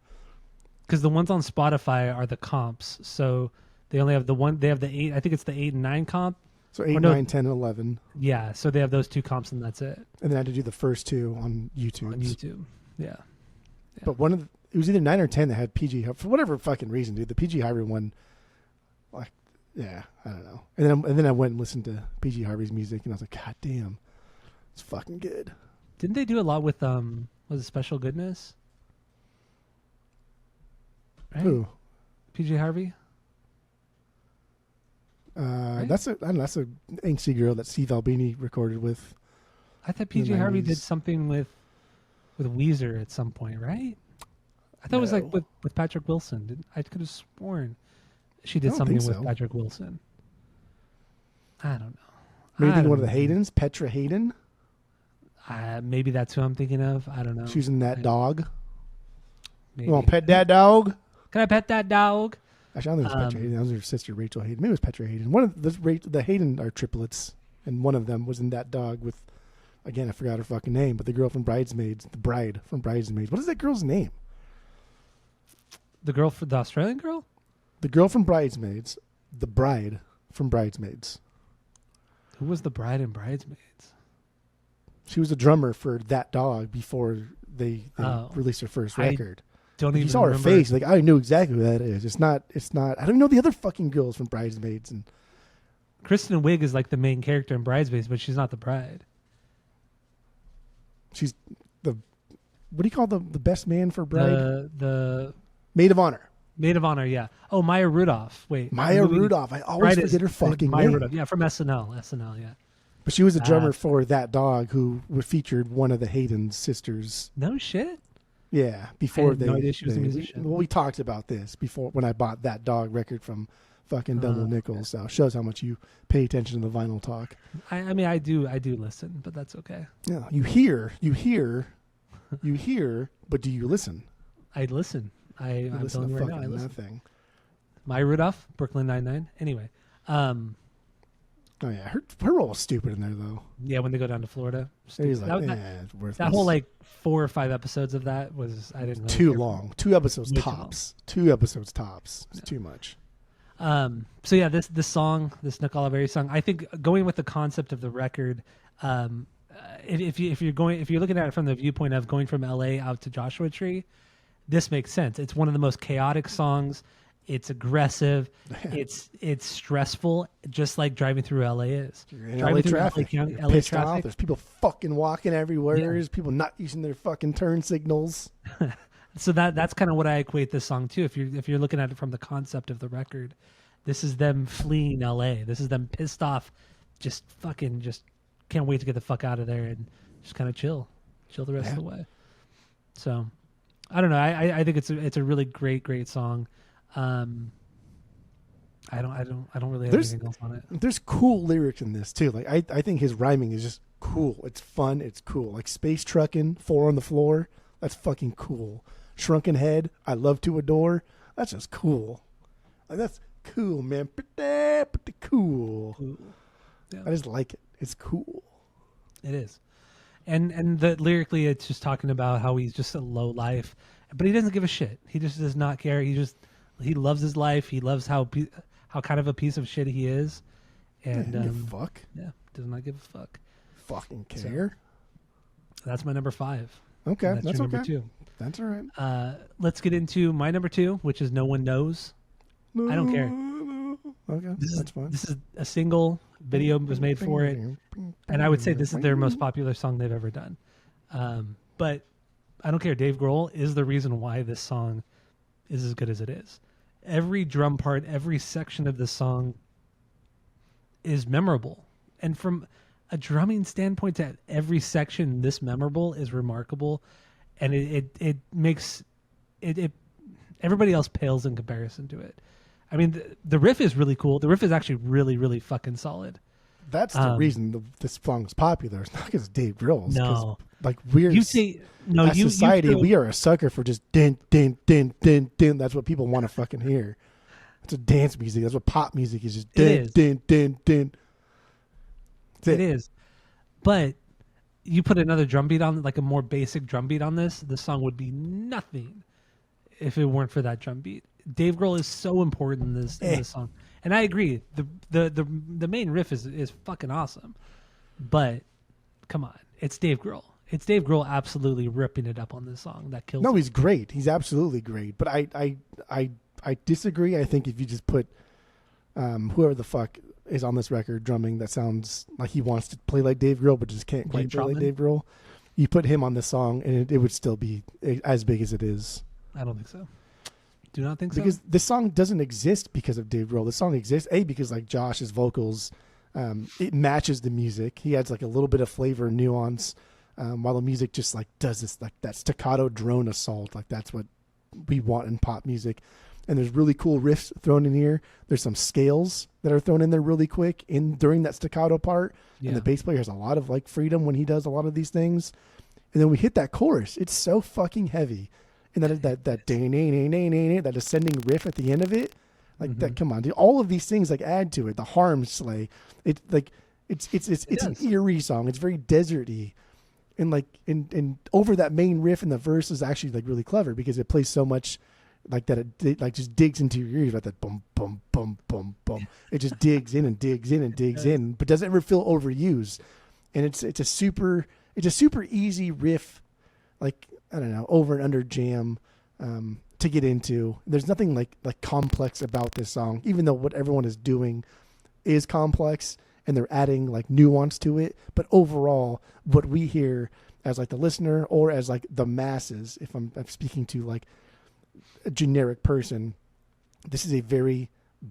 S1: Because the ones on Spotify are the comps, so they only have the one. They have the 8. I think it's the 8 and 9 comp.
S2: So 8,
S1: Or no.
S2: 9, 10, and 11.
S1: Yeah, so they have those 2 comps, and that's it
S2: And then I had to do the first 2 on YouTube.
S1: on YouTube. Yeah.
S2: But it was either 9 or 10 that had PG for whatever fucking reason, dude. The PG Harvey one, like, yeah, I don't know. And then I went and listened to PG Harvey's music, and I was like, God damn, it's fucking good.
S1: Didn't they do a lot with was it Special Goodness? Right?
S2: Who?
S1: PJ Harvey. Right?
S2: That's a angsty girl that Steve Albini recorded with.
S1: I thought
S2: In the
S1: PJ Harvey did
S2: 90s.
S1: something with Weezer at some point, right? I thought it was like
S2: No.
S1: with Patrick Wilson. I could have sworn she
S2: I
S1: did
S2: don't
S1: something
S2: think
S1: with
S2: so.
S1: Patrick Wilson. I don't know.
S2: Maybe
S1: I
S2: thinking one
S1: don't
S2: of the
S1: know.
S2: Haydens, Petra Hayden.
S1: Maybe that's who I'm thinking of. I don't know.
S2: She was in that
S1: I-
S2: dog.
S1: Maybe.
S2: You want to pet that dog?
S1: Can I pet that dog?
S2: Actually, I don't think it was Petra Hayden. That was her sister, Rachel Hayden. Maybe it was Petra Hayden. One of the Hayden are triplets, and one of them was in that dog with, again, I forgot her fucking name, but the girl from Bridesmaids, the bride from Bridesmaids. What is that girl's name?
S1: The girl for the Australian girl?
S2: The girl from Bridesmaids, the bride from Bridesmaids.
S1: Who was the bride in Bridesmaids?
S2: She was a drummer for that dog before they released her first record.
S1: Don't
S2: If
S1: even
S2: you saw her
S1: remember.
S2: face, like I knew exactly who that is. It's not. I don't even know the other fucking girls from Bridesmaids. And
S1: Kristen Wiig is like the main character in Bridesmaids, but she's not the bride.
S2: she's the, what do you call the best man for bride?
S1: The
S2: Maid of honor.
S1: maid of honor, yeah. Oh, Maya Rudolph. Wait,
S2: Maya
S1: the movie-
S2: Rudolph. I always
S1: Bride
S2: forget her
S1: is
S2: fucking
S1: Maya
S2: name.
S1: Rudolph. Yeah, from SNL. SNL, yeah.
S2: But she was a drummer for that dog who featured one of the Hayden sisters.
S1: No shit.
S2: Yeah, before
S1: had
S2: they.
S1: no idea she was a musician.
S2: we talked about this before when I bought that dog record from fucking Dumble Nichols. So shows how much you pay attention to the vinyl talk.
S1: I mean, I do listen, but that's okay.
S2: Yeah, you hear, but do you listen?
S1: I listen.
S2: You
S1: I'm
S2: listen
S1: telling
S2: to
S1: you right now, I
S2: fucking
S1: listen.
S2: nothing.
S1: Maya Rudolph, Brooklyn Nine-Nine. Anyway,
S2: Oh yeah, her role was stupid in there though.
S1: yeah, when they go down to Florida,
S2: He's like,
S1: that,
S2: it's worthless.
S1: that whole like 4 or 5 episodes of that was I didn't really
S2: too
S1: care for.
S2: long. 2 episodes
S1: Way too
S2: tops. 2 episodes tops. It's too much.
S1: So yeah, this song, this Nick Oliveri song, I think going with the concept of the record, if you're looking at it from the viewpoint of going from LA out to Joshua Tree, this makes sense. It's one of the most chaotic songs. It's aggressive. It's stressful, just like driving through LA is.
S2: You're in
S1: Driving
S2: LA
S1: through
S2: traffic.
S1: LA
S2: You're pissed off.
S1: traffic.
S2: There's people fucking walking everywhere.
S1: Yeah.
S2: There's people not using their fucking turn signals.
S1: So that's kind of what I equate this song to. If you're looking at it from the concept of the record, this is them fleeing LA. This is them pissed off, just can't wait to get the fuck out of there and just kind of chill the rest of the way. So I don't know. I think it's a really great song. I don't really have anything else on it.
S2: There's cool lyrics in this too. Like I think his rhyming is just cool. It's fun. It's cool. Like space trucking, 4 on the floor. That's fucking cool. Shrunken head, I love to adore. That's just cool. Like that's cool, man. Pretty cool.
S1: Yeah.
S2: I just like it. It's cool.
S1: It is. And the lyrically it's just talking about how he's just a low life, but he doesn't give a shit. He just does not care. He loves his life. He loves how kind of a piece of shit he is. And
S2: Give a fuck.
S1: yeah, does not give a fuck.
S2: Fucking care.
S1: That's my number 5.
S2: Okay,
S1: And
S2: that's
S1: your
S2: okay.
S1: number 2.
S2: That's all right.
S1: Let's get into my number 2, which is No One Knows. I don't care.
S2: Okay, that's fine.
S1: This is a single video was made for it, and I would say this is their most popular song they've ever done. But I don't care. Dave Grohl is the reason why this song is as good as it is. Every drum part, every section of the song is memorable, and from a drumming standpoint, to every section this memorable is remarkable, and it makes it everybody else pales in comparison to it. I mean, the riff is really cool. The riff is actually really, really fucking solid.
S2: That's the reason this song's popular. It's not because Dave Grohl. It's 'cause,
S1: No.
S2: like we're
S1: You say no.
S2: as
S1: You
S2: society,
S1: you
S2: we are a sucker for just din din din din din. That's what people want to fucking hear. That's what dance music. That's what pop music is. Just
S1: It
S2: din
S1: is.
S2: din din din. That's
S1: It is, but you put another drum beat on, like a more basic drum beat on this song would be nothing if it weren't for that drum beat. Dave Grohl is so important in this song, and I agree. The main riff is fucking awesome, but come on, it's Dave Grohl. It's Dave Grohl absolutely ripping it up on this song. That kills.
S2: No,
S1: it.
S2: he's great. He's absolutely great. But I disagree. I think if you just put whoever the fuck is on this record drumming that sounds like he wants to play like Dave Grohl but just can't quite play like
S1: Trotman?
S2: Dave Grohl, you put him on this song and it would still be as big as it is.
S1: I don't think so. Do not think
S2: Because
S1: so.
S2: this song doesn't exist because of Dave Grohl. The song exists because like Josh's vocals, it matches the music. He adds like a little bit of flavor and nuance, while the music just like does this like that staccato drone assault. Like that's what we want in pop music. And there's really cool riffs thrown in here. There's some scales that are thrown in there really quick during that staccato part.
S1: Yeah.
S2: And the bass player has a lot of like freedom when he does a lot of these things. And then we hit that chorus. It's so fucking heavy. And that ascending riff at the end of it, Like that. Come on, dude. All of these things like add to it. The harm slay. It's like it's an eerie song. It's very deserty, and like and over that main riff in the verse is actually like really clever because it plays so much like that. It like just digs into your ears about that boom boom boom boom boom. It just digs in and digs in and digs in, but doesn't ever feel overused. And it's a super easy riff, like I don't know, over and under jam to get into. There's nothing like complex about this song, even though what everyone is doing is complex and they're adding like nuance to it. But overall, what we hear as like the listener or as like the masses, if I'm speaking to like a generic person, this is a very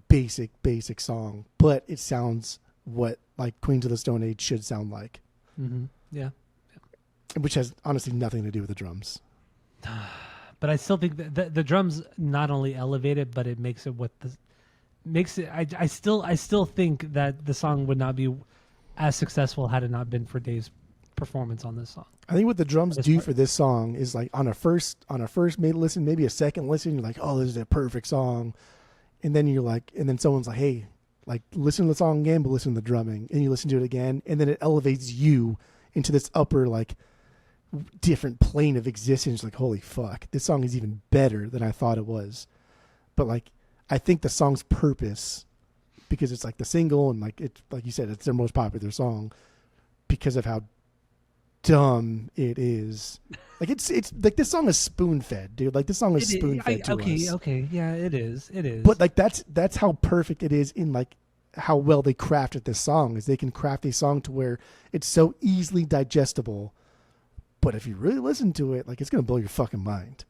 S2: basic song, but it sounds what like Queens of the Stone Age should sound like.
S1: Mm-hmm. Yeah.
S2: Which has honestly nothing to do with the drums.
S1: But I still think that the drums not only elevate it, but it makes it I still think that the song would not be as successful had it not been for Dave's performance on this song.
S2: I think what the drums do for this song is like on a first listen, maybe a second listen, you're like, oh, this is a perfect song. And then then someone's like, hey, like listen to the song again, but listen to the drumming. And you listen to it again, and then it elevates you into this upper like different plane of existence. Like, holy fuck, this song is even better than I thought it was. But like, I think the song's purpose, because it's like the single and like it's like you said, it's their most popular song, because of how dumb it is. Like it's like this song is spoon fed, dude. Like this song is spoon fed to us.
S1: Okay, yeah, it is.
S2: But like that's how perfect it is in like how well they crafted this song. Is they can craft a song to where it's so easily digestible. But if you really listen to it, like it's gonna blow your fucking mind.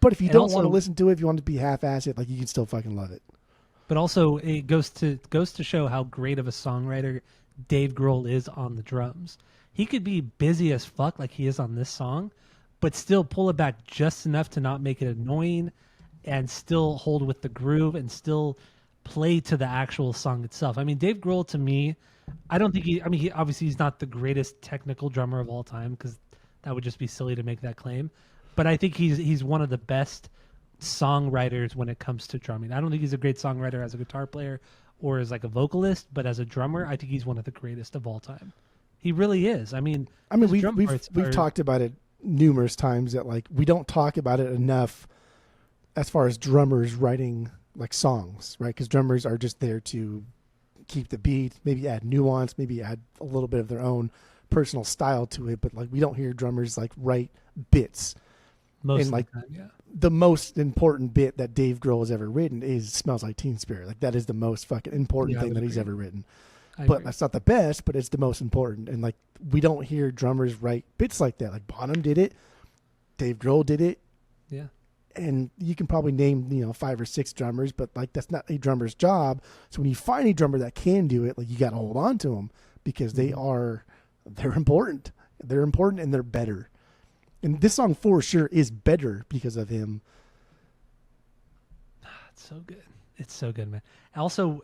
S2: But if you don't want to listen to it, if you want to be half-assed, like you can still fucking love it.
S1: But also, it goes to show how great of a songwriter Dave Grohl is on the drums. He could be busy as fuck like he is on this song, but still pull it back just enough to not make it annoying, and still hold with the groove and still play to the actual song itself. I mean, Dave Grohl to me, I don't think he obviously he's not the greatest technical drummer of all time, because that would just be silly to make that claim. But I think he's one of the best songwriters when it comes to drumming. I don't think he's a great songwriter as a guitar player or as like a vocalist, but as a drummer, I think he's one of the greatest of all time. He really is. I mean,
S2: we've talked about it numerous times that like we don't talk about it enough as far as drummers writing like songs, right? Because drummers are just there to keep the beat, maybe add nuance, maybe add a little bit of their own personal style to it. But like we don't hear drummers like write bits.
S1: Most
S2: and
S1: of the time, yeah.
S2: The most important bit that Dave Grohl has ever written is "Smells Like Teen Spirit." Like that is the most fucking important thing that he's ever written. But that's not the best, but it's the most important. And like we don't hear drummers write bits like that. Like Bonham did it, Dave Grohl did it.
S1: Yeah.
S2: And you can probably name 5 or 6 drummers, but like that's not a drummer's job. So when you find a drummer that can do it, like you got to hold on to them, because they're important. They're important and they're better. And this song for sure is better because of him.
S1: It's so good. It's so good, man. Also,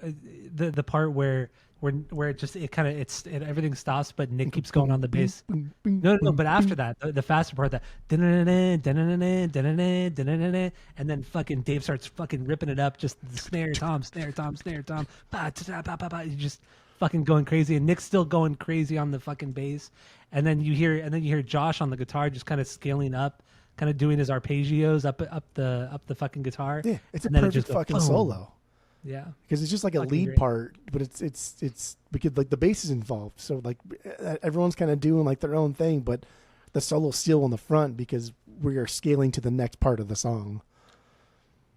S1: the part where everything stops, but Nick keeps going on the bass. No. But after that, the faster part, that and then fucking Dave starts fucking ripping it up, just the snare tom, you just fucking going crazy, and Nick's still going crazy on the fucking bass. And then you hear Josh on the guitar just kind of scaling up, kind of doing his arpeggios up the fucking guitar.
S2: Yeah, it's a perfect fucking solo.
S1: Yeah,
S2: because it's just like a lead
S1: great
S2: part, but it's because like the bass is involved, so like everyone's kind of doing like their own thing, but the solo's still on the front because we are scaling to the next part of the song.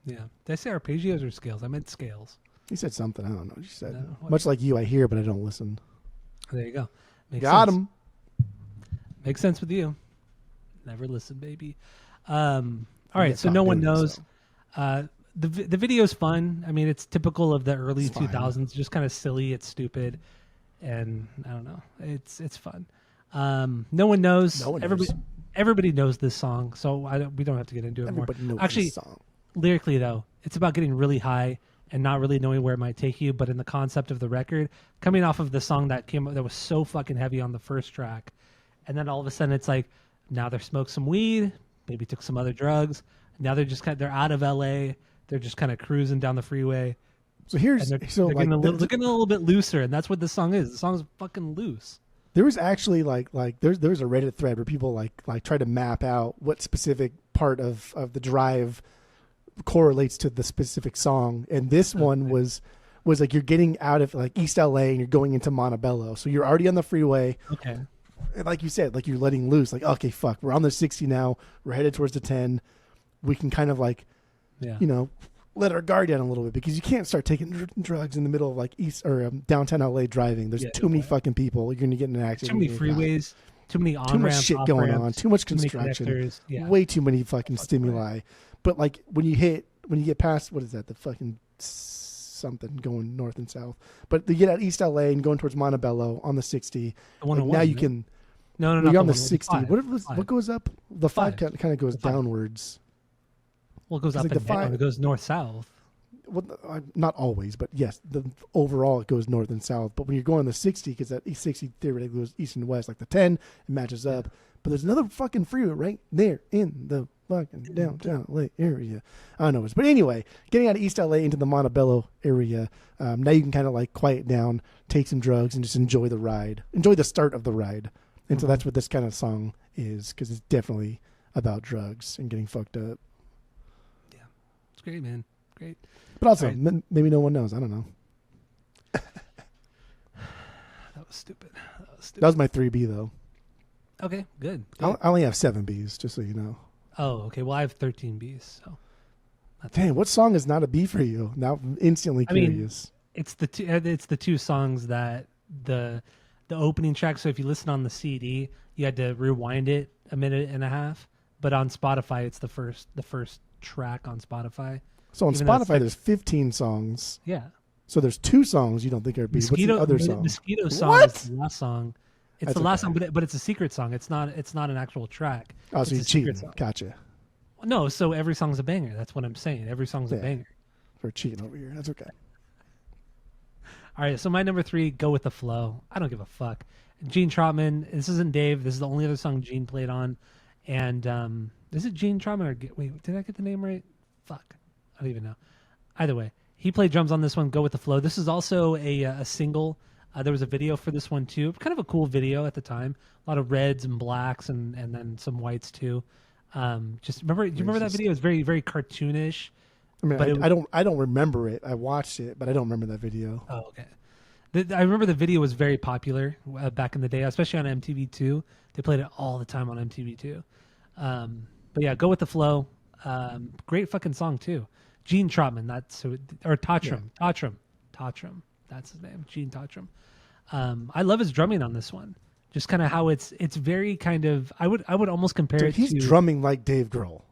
S1: Yeah, did I say arpeggios or scales? I meant scales.
S2: You said something. I don't know what you said.
S1: No,
S2: much like you, I hear, but I don't listen.
S1: There you go.
S2: Got him.
S1: Makes sense with you. Never listen, baby. All right, so no one knows. The video's fun. I mean, it's typical of the early 2000s. Just kind of silly. It's stupid, and I don't know. It's fun. No one knows. Everybody knows this song, so we don't have to get into it more. Actually, this song. Lyrically though, it's about getting really high and not really knowing where it might take you. But in the concept of the record, coming off of the song that was so fucking heavy on the first track, and then all of a sudden it's like now they're smoked some weed, maybe took some other drugs. Now they're out of LA. They're just kind of cruising down the freeway,
S2: So
S1: And
S2: here's
S1: they're,
S2: so
S1: they're
S2: like
S1: getting a little bit looser, and that's what the song is. The song's fucking loose.
S2: there was actually like there's a Reddit thread where people like try to map out what specific part of the drive correlates to the specific song, and this one was like you're getting out of like East LA and you're going into Montebello, so you're already on the freeway.
S1: Okay.
S2: And like you said, like you're letting loose, like okay, fuck, we're on the 60 now, we're headed towards the 10. We can kind of like,
S1: Yeah.
S2: you know, let our guard down a little bit because you can't start taking drugs in the middle of like East or downtown LA driving. There's too many fucking people. You're gonna get in an accident.
S1: Too many freeways. Too many on
S2: too much
S1: ramps,
S2: shit
S1: off
S2: going
S1: ramps,
S2: on. Too much
S1: too many
S2: construction.
S1: connectors. Yeah.
S2: Way too many fucking stimuli. But like when you get past what is that, the fucking something going north and south. But you get out East LA and going towards Montebello on the 60.
S1: The
S2: Like
S1: 101,
S2: now you
S1: no?
S2: can.
S1: No,
S2: You're on the
S1: 101,
S2: 60.
S1: five.
S2: What goes up? The five
S1: Five.
S2: kind of goes
S1: The five.
S2: downwards.
S1: Well, it goes
S2: It's
S1: up
S2: like
S1: and
S2: the
S1: down.
S2: five-
S1: It goes north south.
S2: Well, not always, but yes, the overall it goes north and south. But when you're going the 60, because that East 60 theoretically goes east and west, like the 10, it matches up. But there's another fucking freeway right there in the fucking downtown LA area. I don't know. But anyway, getting out of East LA into the Montebello area, now you can kind of like quiet down, take some drugs, and just enjoy the ride. Enjoy the start of the ride. And so that's what this kind of song is, because it's definitely about drugs and getting fucked up.
S1: It's great, man. Great.
S2: But also,
S1: All right.
S2: maybe no one knows. I don't know.
S1: That was stupid.
S2: That was my 3B, though.
S1: Okay, good.
S2: I only have 7 Bs, just so you know.
S1: Oh, okay. Well, I have 13 Bs. So
S2: Damn, what song is not a B for you? Now I'm instantly
S1: I mean,
S2: curious.
S1: it's the two songs that the opening track. So if you listen on the CD, you had to rewind it a minute and a half. But on Spotify, it's the first track on Spotify.
S2: So on
S1: even though it's
S2: Spotify,
S1: like-
S2: there's 15 songs.
S1: Yeah.
S2: So there's 2 songs you don't think are B. What's the other song?
S1: Mosquito song
S2: What?
S1: is the last song. It's
S2: That's
S1: the last
S2: okay.
S1: song, but it's a secret song. It's not an actual track.
S2: Oh,
S1: It's
S2: so
S1: a
S2: you're
S1: secret
S2: cheating.
S1: song.
S2: Gotcha.
S1: No, so every song's a banger. That's what I'm saying. Every song's a
S2: Yeah.
S1: banger.
S2: We're cheating over here. That's okay.
S1: All right, so my number 3, Go With The Flow. I don't give a fuck. Gene Trotman. This isn't Dave. This is the only other song Gene played on. And is it Gene Trotman or wait? Did I get the name right? Fuck, I don't even know. Either way, he played drums on this one. Go With The Flow. This is also a single. There was a video for this one too. Kind of a cool video at the time. A lot of reds and blacks and then some whites too. Just remember. Do you remember that video? It was very very cartoonish.
S2: I mean,
S1: But it
S2: I don't remember it. I watched it, but I don't remember that video.
S1: Oh, okay. I remember the video was very popular back in the day, especially on MTV2. They played it all the time on MTV2. But yeah, Go With The Flow. Great fucking song too. Gene Trotman, or Totram. Totram. That's his name. Gene Totram. I love his drumming on this one. Just kind of how it's very kind of I would almost compare
S2: Dude,
S1: it
S2: he's
S1: to
S2: drumming like Dave Grohl.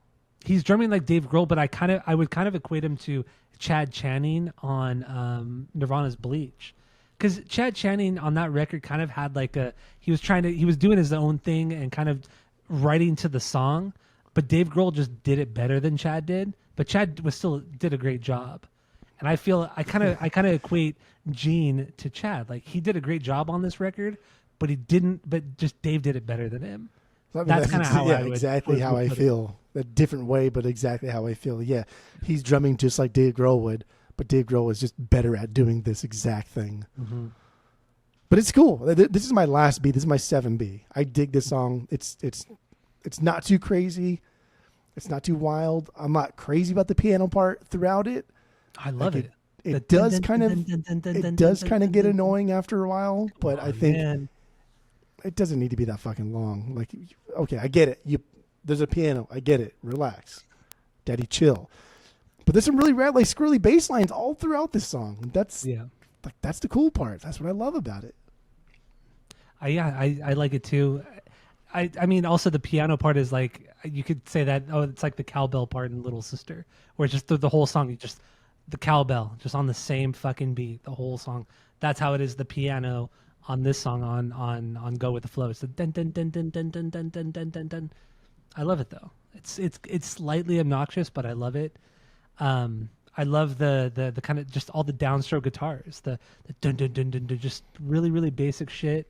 S1: he's drumming like Dave Grohl, but I would kind of equate him to Chad Channing on Nirvana's Bleach. Because Chad Channing on that record kind of had like he was doing his own thing and kind of writing to the song, but Dave Grohl just did it better than Chad did. But Chad did a great job, and I feel I kind of equate Gene to Chad. Like he did a great job on this record, but he didn't. But just Dave did it better than him.
S2: I mean,
S1: That's kinda how I would-
S2: exactly how I
S1: would put it.
S2: feel. A different way, but exactly how I feel. Yeah, he's drumming just like Dave Grohl would, but Dave Grohl is just better at doing this exact thing.
S1: Mm-hmm.
S2: But it's cool. This is my last B. This is my 7B. I dig this song. It's not too crazy. It's not too wild. I'm not crazy about the piano part throughout it.
S1: I love
S2: Like,
S1: it.
S2: It does kind of get annoying after a while, but I think
S1: Man.
S2: it doesn't need to be that fucking long. Like, okay, I get it. There's a piano. I get it. Relax, daddy, chill. But there's some really rad, like squirrely bass lines all throughout this song. That's the cool part. That's what I love about it.
S1: I like it too. I mean, also the piano part is like you could say that it's like the cowbell part in Little Sister, where it's just the whole song, you just the cowbell just on the same fucking beat, the whole song. That's how it is. The piano on this song on Go With The Flow. It's the dun dun dun dun dun dun dun dun dun dun dun. I love it though. It's slightly obnoxious, but I love it. I love the kind of just all the downstroke guitars, the dun dun dun dun dun, just really really basic shit.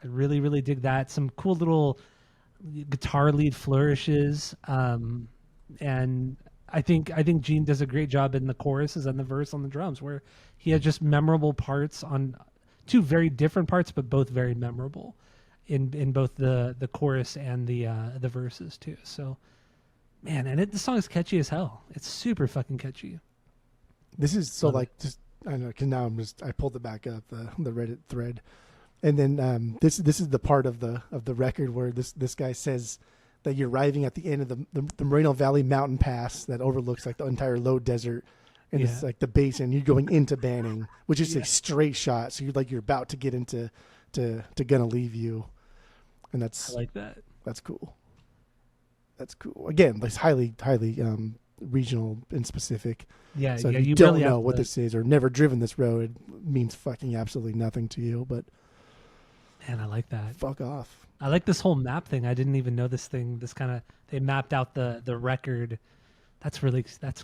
S1: I really really dig that. Some cool little guitar lead flourishes, and I think Gene does a great job in the choruses and the verse on the drums, where he has just memorable parts on two very different parts, but both very memorable in both the chorus and the verses too. So, man, and the song is catchy as hell. It's super fucking catchy.
S2: This is so
S1: Love
S2: like just I don't know because now I pulled it back up the Reddit thread, and then this is the part of the record where this guy says that you're arriving at the end of the Moreno Valley mountain pass that overlooks like the entire low desert, and it's
S1: Yeah.
S2: like the basin. You're going into Banning, which is
S1: Yeah.
S2: a straight shot. So you're about to get into to Gonna Leave You, and
S1: I
S2: that's
S1: like that.
S2: that's cool. That's cool. Again, it's highly regional and specific.
S1: Yeah,
S2: So
S1: yeah.
S2: if you
S1: You
S2: don't
S1: really
S2: know
S1: have
S2: what
S1: to,
S2: this is or never driven this road, it means fucking absolutely nothing to you. But
S1: man, I like that.
S2: fuck off.
S1: I like this whole map thing. I didn't even know this thing. This kind of they mapped out the record. That's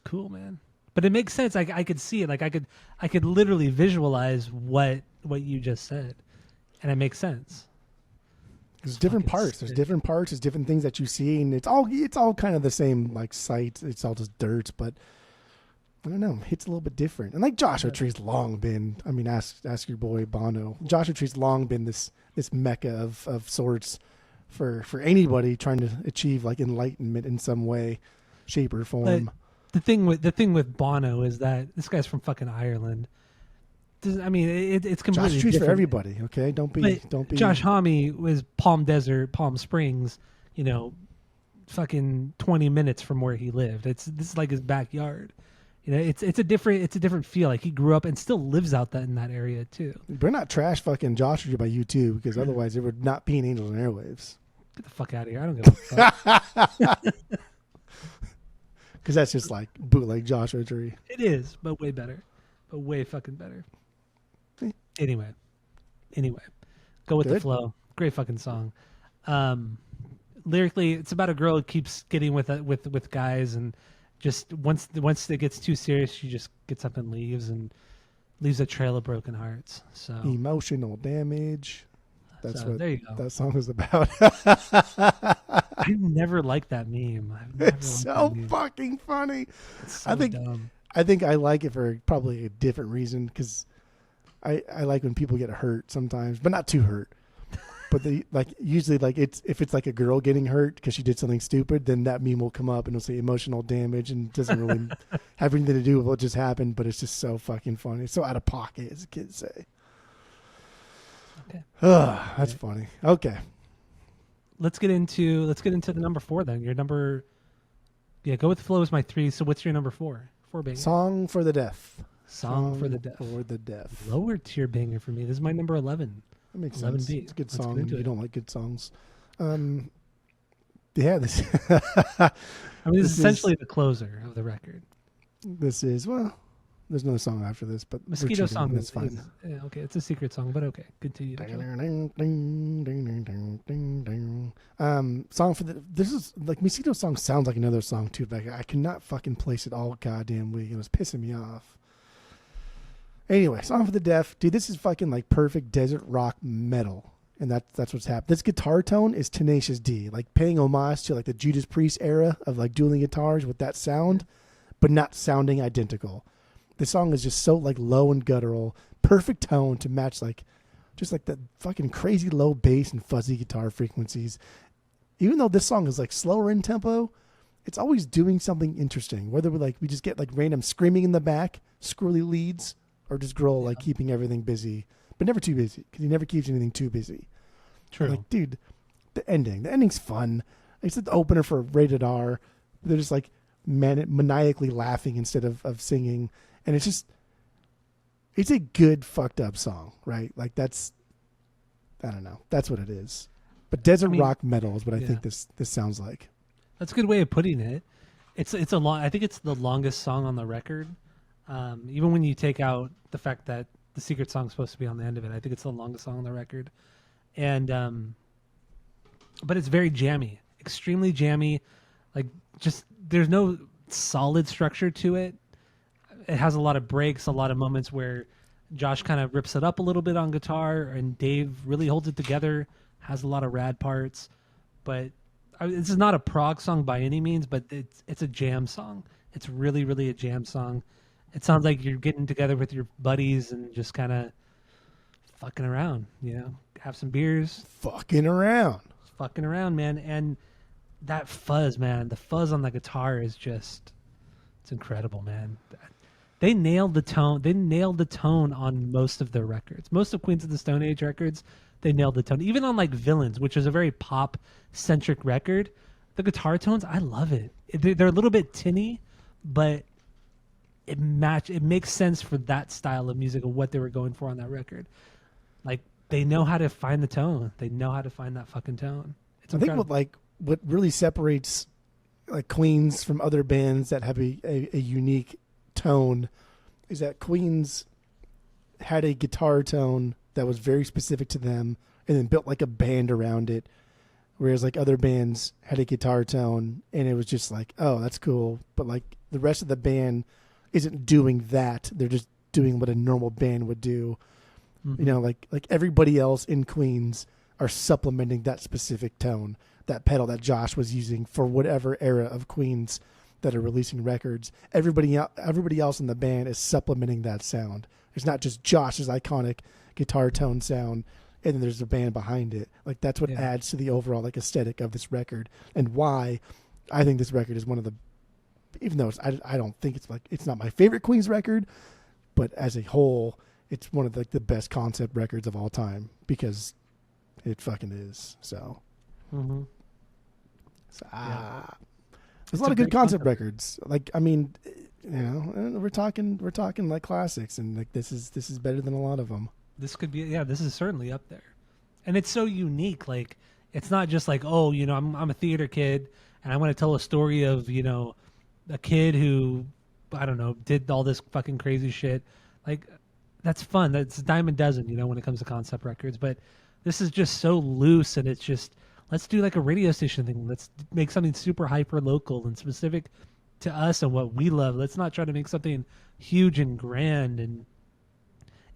S1: cool, man. But it makes sense. I could see it. Like I could literally visualize what you just said, and it makes sense.
S2: There's different
S1: fucking
S2: parts. There's
S1: sick.
S2: different parts. There's different things that you see, and it's all kind of the same like site. It's all just dirt, but I don't know. It's a little bit different. And like Joshua Tree's long been. I mean, ask your boy Bono. Joshua Tree's long been this mecca of sorts for anybody trying to achieve like enlightenment in some way, shape or form.
S1: The thing with Bono is that this guy's from fucking Ireland. I mean, it's completely
S2: Joshua Tree's for
S1: different.
S2: everybody. Okay, don't be.
S1: Josh Homme was Palm Desert, Palm Springs. You know, fucking 20 minutes from where he lived. This is like his backyard. You know, it's a different feel. Like he grew up and still lives out in that area too.
S2: Better not trash fucking Joshua by YouTube because otherwise it would not be an Angels and Airwaves.
S1: Get the fuck out of here! I don't give a fuck.
S2: Because that's just like bootleg Joshua Tree.
S1: It is, but way better, but way fucking better. Anyway, go with the
S2: Good.
S1: flow. Great fucking song. Lyrically, it's about a girl who keeps getting with guys, and just once it gets too serious, she just gets up and leaves a trail of broken hearts. So
S2: Emotional damage. That's
S1: So,
S2: what
S1: there you go.
S2: that song is about.
S1: I never liked that meme. I've never
S2: It's
S1: liked
S2: so
S1: that meme.
S2: fucking funny.
S1: It's so
S2: I think
S1: dumb.
S2: I like it for probably a different reason because I like when people get hurt sometimes, but not too hurt. But they like usually like if it's like a girl getting hurt because she did something stupid, then that meme will come up and it'll say emotional damage and it doesn't really have anything to do with what just happened, but it's just so fucking funny. It's so out of pocket, as the kids say.
S1: Okay.
S2: That's funny. Okay.
S1: Let's get into the number 4 then. Your number, go with the flow is my 3. So what's your number 4? 4 banger.
S2: Song for the Deaf.
S1: Song for the Deaf.
S2: For the Deaf.
S1: Lower tier banger for me. This is my number 11.
S2: That makes
S1: 11
S2: sense.
S1: B.
S2: It's a good
S1: Let's get
S2: song.
S1: into
S2: You
S1: it.
S2: don't like good songs. Yeah, this
S1: I mean, this is
S2: This
S1: essentially the closer of the record.
S2: this is well. There's another song after this, but we're
S1: Mosquito
S2: cheating,
S1: song
S2: That's
S1: is,
S2: fine.
S1: okay. It's a secret song, but okay. Continue. To
S2: Song for the this is like Mosquito song sounds like another song too, but I cannot fucking place it all goddamn week. It was pissing me off. Anyway, Song for the Deaf, dude. This is fucking like perfect desert rock metal, and that's what's happened. This guitar tone is Tenacious D, like paying homage to like the Judas Priest era of like dueling guitars with that sound, but not sounding identical. The song is just so like low and guttural, perfect tone to match like just like the fucking crazy low bass and fuzzy guitar frequencies. Even though this song is like slower in tempo, it's always doing something interesting. Whether we just get like random screaming in the back, squirrely leads, or just Grohl like keeping everything busy, but never too busy because he never keeps anything too busy.
S1: True.
S2: Like, dude, the ending's fun. It's the opener for Rated R. They're just like maniacally laughing instead of singing. And it's a good fucked up song, right? Like I don't know. That's what it is. But desert rock metal is what I think this sounds like.
S1: That's a good way of putting it. It's a long. I think it's the longest song on the record. Even when you take out the fact that the secret song is supposed to be on the end of it, I think it's the longest song on the record. And but it's very jammy, extremely jammy. Like just there's no solid structure to it. It has a lot of breaks, a lot of moments where Josh kind of rips it up a little bit on guitar, and Dave really holds it together. Has a lot of rad parts, but this is not a prog song by any means, but it's a jam song. It's really, really a jam song. It sounds like you're getting together with your buddies and just kind of fucking around, have some beers,
S2: Fucking around.
S1: fucking around, man. And that fuzz, man, the fuzz on the guitar is just, it's incredible, man. They nailed the tone. They nailed the tone on most of their records. Most of Queens of the Stone Age records, they nailed the tone. Even on like Villains, which is a very pop centric record, the guitar tones, I love it. They're a little bit tinny, but it makes sense for that style of music and what they were going for on that record. Like they know how to find the tone. They know how to find that fucking tone. It's
S2: I think
S1: incredible.
S2: what really separates like Queens from other bands that have a unique tone is that Queens had a guitar tone that was very specific to them and then built like a band around it. Whereas like other bands had a guitar tone and it was just like, oh, that's cool. But like the rest of the band isn't doing that. They're just doing what a normal band would do.
S1: Mhm.
S2: You know, like everybody else in Queens are supplementing that specific tone, that pedal that Josh was using for whatever era of Queens that are releasing records. Everybody else in the band is supplementing that sound. It's not just Josh's iconic guitar tone sound and then there's a band behind it. Like that's what adds to the overall like aesthetic of this record and why I think this record is one of the, even though I don't think it's not my favorite Queens record, but as a whole, it's one of the best concept records of all time because it fucking is. So,
S1: Mm-hmm.
S2: There's a lot of good concept records. Like, I mean, we're talking like classics, and like this is better than a lot of them.
S1: This could be, this is certainly up there. And it's so unique. Like, it's not just like, oh, I'm a theater kid and I want to tell a story of, a kid who, I don't know, did all this fucking crazy shit. Like, that's fun. That's a dime a dozen, when it comes to concept records. But this is just so loose and it's just, let's do like a radio station thing. Let's make something super hyper local and specific to us and what we love. Let's not try to make something huge and grand, and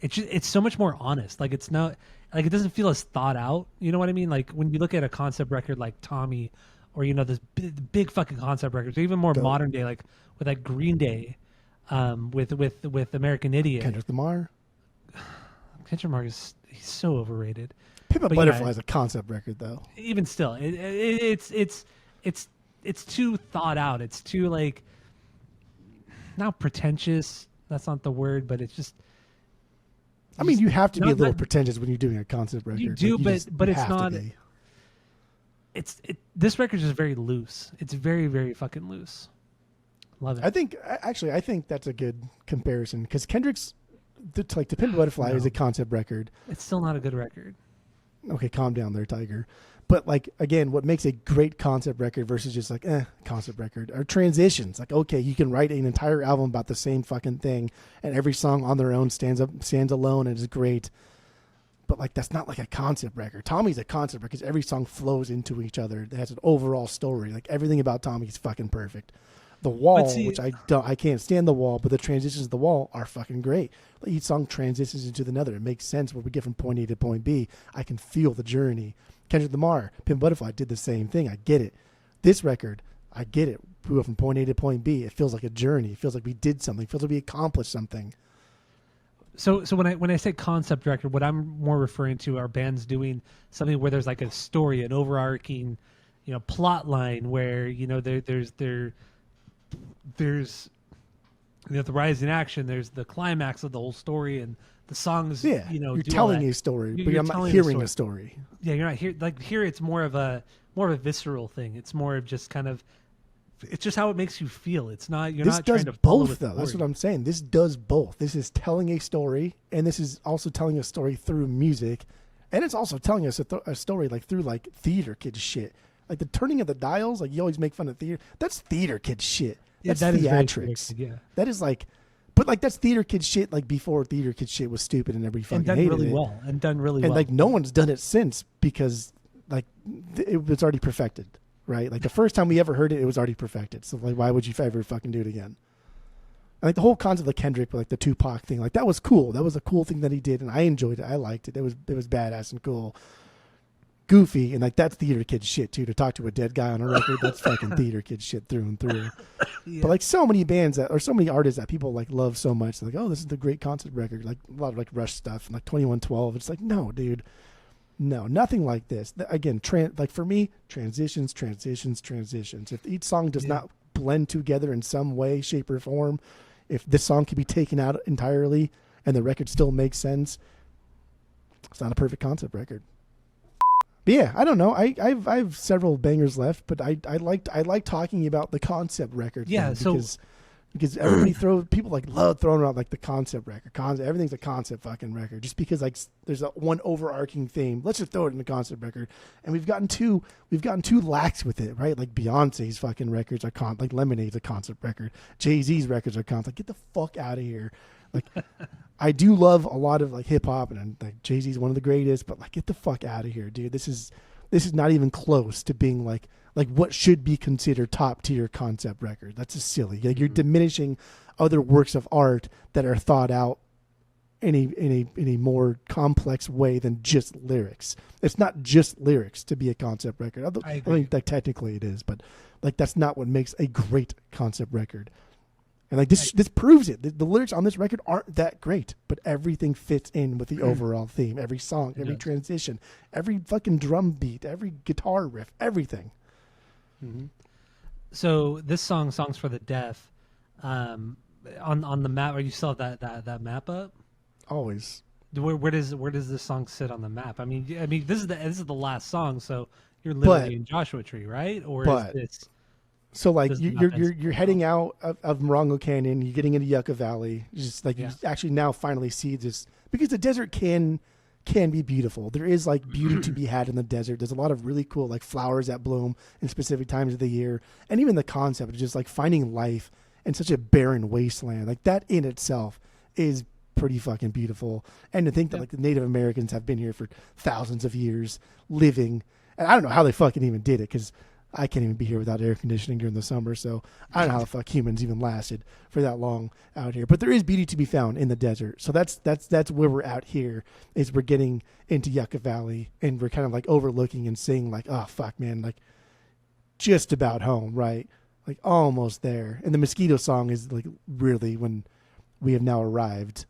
S1: it's so much more honest. Like it's not like it doesn't feel as thought out. You know what I mean? Like when you look at a concept record like Tommy, or this big fucking concept records, or even more modern day, like with like Green Day, with American Idiot.
S2: Kendrick Lamar.
S1: Kendrick Lamar he's so overrated.
S2: Pimp a Butterfly is a concept record, though.
S1: Even still, it's too thought out. It's too like not pretentious. That's not the word, but it's just.
S2: I mean, you have to be a little pretentious when you're doing a concept record.
S1: You do,
S2: like,
S1: but it's not. This record is just very loose. It's very, very fucking loose. Love it.
S2: I think that's a good comparison because Kendrick's To Pimp a Butterfly is a concept record.
S1: It's still not a good record.
S2: Okay, calm down there, Tiger. But like again, what makes a great concept record versus just like concept record are transitions. Like okay, you can write an entire album about the same fucking thing, and every song on their own stands alone and is great. But like that's not like a concept record. Tommy's a concept record because every song flows into each other. It has an overall story. Like everything about Tommy's fucking perfect. The Wall, which I can't stand The Wall, but the transitions of The Wall are fucking great. Like each song transitions into another. It makes sense where we get from point A to point B. I can feel the journey. Kendrick Lamar, Pimp a Butterfly did the same thing. I get it. This record, I get it. We go from point A to point B. It feels like a journey. It feels like we did something. It feels like we accomplished something.
S1: So when I say concept record, what I'm more referring to are bands doing something where there's like a story, an overarching, plot line where there's the rise in action, there's the climax of the whole story, and the songs.
S2: You're telling a story, but you're not hearing a story.
S1: Yeah, you're not here. Like here, it's more of a visceral thing. It's more of just kind of. It's just how it makes you feel. It's not. You're not trying to follow
S2: both, though. That's what I'm saying. This does both. This is telling a story, and this is also telling a story through music, and it's also telling us a story like through like theater kid shit. Like the turning of the dials. Like you always make fun of theater. That's theater kid shit. That's theatrics.
S1: Yeah,
S2: that is like, but like that's theater kid shit. Like before theater kid shit was stupid and everybody fucking hated it.
S1: And done really
S2: and
S1: well.
S2: Like no one's done it since because like it was already perfected. Right? Like the first time we ever heard it, it was already perfected. So like, why would you ever fucking do it again? And like the whole concept of like Kendrick, like the Tupac thing, like that was cool. That was a cool thing that he did, and I enjoyed it. I liked it. It was badass and cool. goofy, and like that's theater kid shit too. To talk to a dead guy on a record, that's fucking theater kid shit through and through.
S1: Yeah.
S2: But like so many bands that, or so many artists that people like love so much, like, oh, this is the great concept record. Like a lot of like Rush stuff and like 2112. It's like, no, dude, no, nothing like this. Again, like for me, transitions. If each song does not blend together in some way, shape, or form, if this song can be taken out entirely and the record still makes sense, it's not a perfect concept record. But yeah, I don't know. I've several bangers left, but I like talking about the concept record.
S1: Yeah,
S2: thing because everybody people like love throwing around like the concept record. Everything's a concept fucking record, just because like there's one overarching theme. Let's just throw it in the concept record, and we've gotten too lax with it, right? Like Beyonce's fucking records are like Lemonade's a concept record. Jay-Z's records are concept. Get the fuck out of here. Like, I do love a lot of like hip hop, and like Jay-Z's one of the greatest, but like get the fuck out of here, dude. This is not even close to being like what should be considered top tier concept record. That's just silly. Like you're diminishing other works of art that are thought out in a more complex way than just lyrics. It's not just lyrics to be a concept record. I mean, like technically it is, but like that's not what makes a great concept record. And like this proves it. The lyrics on this record aren't that great, but everything fits in with the overall theme. Every song, every transition, every fucking drum beat, every guitar riff, everything.
S1: Mm-hmm. So this song, "Songs for the Deaf," on the map. Are you still have that map up?
S2: Always.
S1: Where does this song sit on the map? I mean, this is the last song, so you're literally in Joshua Tree, right? Or is this?
S2: So like you're heading out of Morongo Canyon, you're getting into Yucca Valley. Just like you actually now finally see this, because the desert can be beautiful. There is like beauty to be had in the desert. There's a lot of really cool like flowers that bloom in specific times of the year, and even the concept of just like finding life in such a barren wasteland, like that in itself is pretty fucking beautiful. And to think that like the Native Americans have been here for thousands of years living, and I don't know how they fucking even did it, because I can't even be here without air conditioning during the summer, so I don't know how the fuck humans even lasted for that long out here. But there is beauty to be found in the desert. So that's where we're out here, is we're getting into Yucca Valley, and we're kind of like overlooking and seeing like, oh fuck man, like just about home, right? Like almost there. And the Mosquito song is like really when we have now arrived.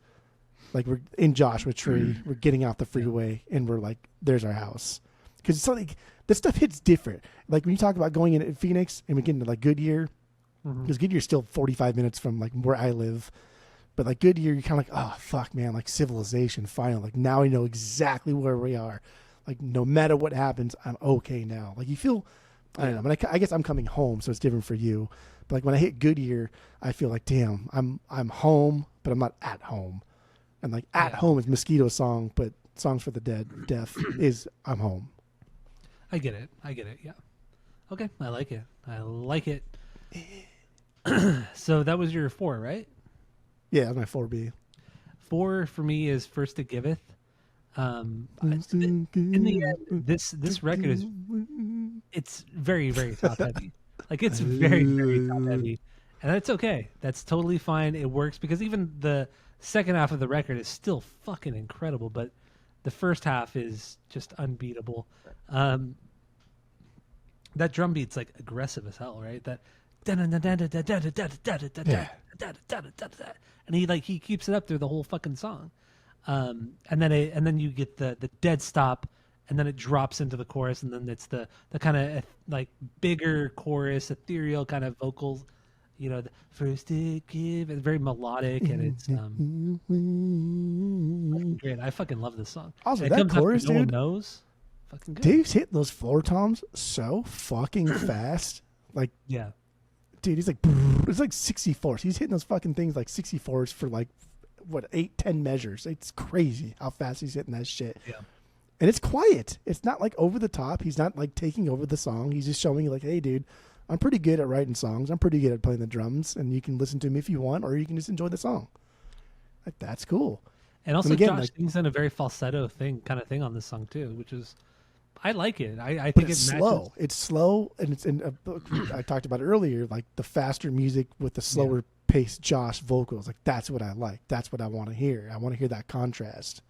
S2: Like we're in Joshua Tree, we're getting off the freeway, and we're like, there's our house. Because it's like this stuff hits different. Like when you talk about going in Phoenix and we get into like Goodyear, because Goodyear's still 45 minutes from like where I live, but like Goodyear, you're kind of like, oh fuck man, like civilization finally. Like now I know exactly where we are. Like no matter what happens, I'm okay now. Like you feel, I don't know. But I guess I'm coming home, so it's different for you. But like when I hit Goodyear, I feel like damn, I'm home, but I'm not at home. And like at home is Mosquito song, but Songs for the Deaf is I'm home.
S1: I get it. Yeah. Okay. I like it. So that was your 4, right?
S2: Yeah, that's my 4B.
S1: 4 for me is First It Giveth. In the end, this record it's very, very top heavy. Like it's very, very top heavy. And that's okay. That's totally fine. It works, because even the second half of the record is still fucking incredible, but the first half is just unbeatable. That drum beat's like aggressive as hell, right? That and he keeps it up through the whole fucking song. And then you get the dead stop, and then it drops into the chorus, and then it's the kind of like bigger chorus, ethereal kind of vocals. You know, the first it give, it's very melodic, and it's great. I fucking love this song.
S2: Also,
S1: and
S2: that chorus,
S1: no one
S2: dude,
S1: knows. Fucking good.
S2: Dave's hitting those floor toms so fucking fast. Like,
S1: Yeah.
S2: dude, he's like, it's like 64s. He's hitting those fucking things like 64s for like, what, 8-10 measures. It's crazy how fast he's hitting that shit.
S1: Yeah.
S2: And it's quiet. It's not like over the top. He's not like taking over the song. He's just showing you like, hey, dude, I'm pretty good at writing songs. I'm pretty good at playing the drums, and you can listen to me if you want, or you can just enjoy the song. Like, that's cool.
S1: And also,
S2: again,
S1: Josh
S2: like,
S1: sings in a very falsetto kind of thing on this song too, which is, I like it. I think
S2: it's
S1: it
S2: slow.
S1: matches.
S2: It's slow, and it's in. I talked about it earlier, like the faster music with the slower paced Josh vocals. Like that's what I like. That's what I want to hear. I want to hear that contrast.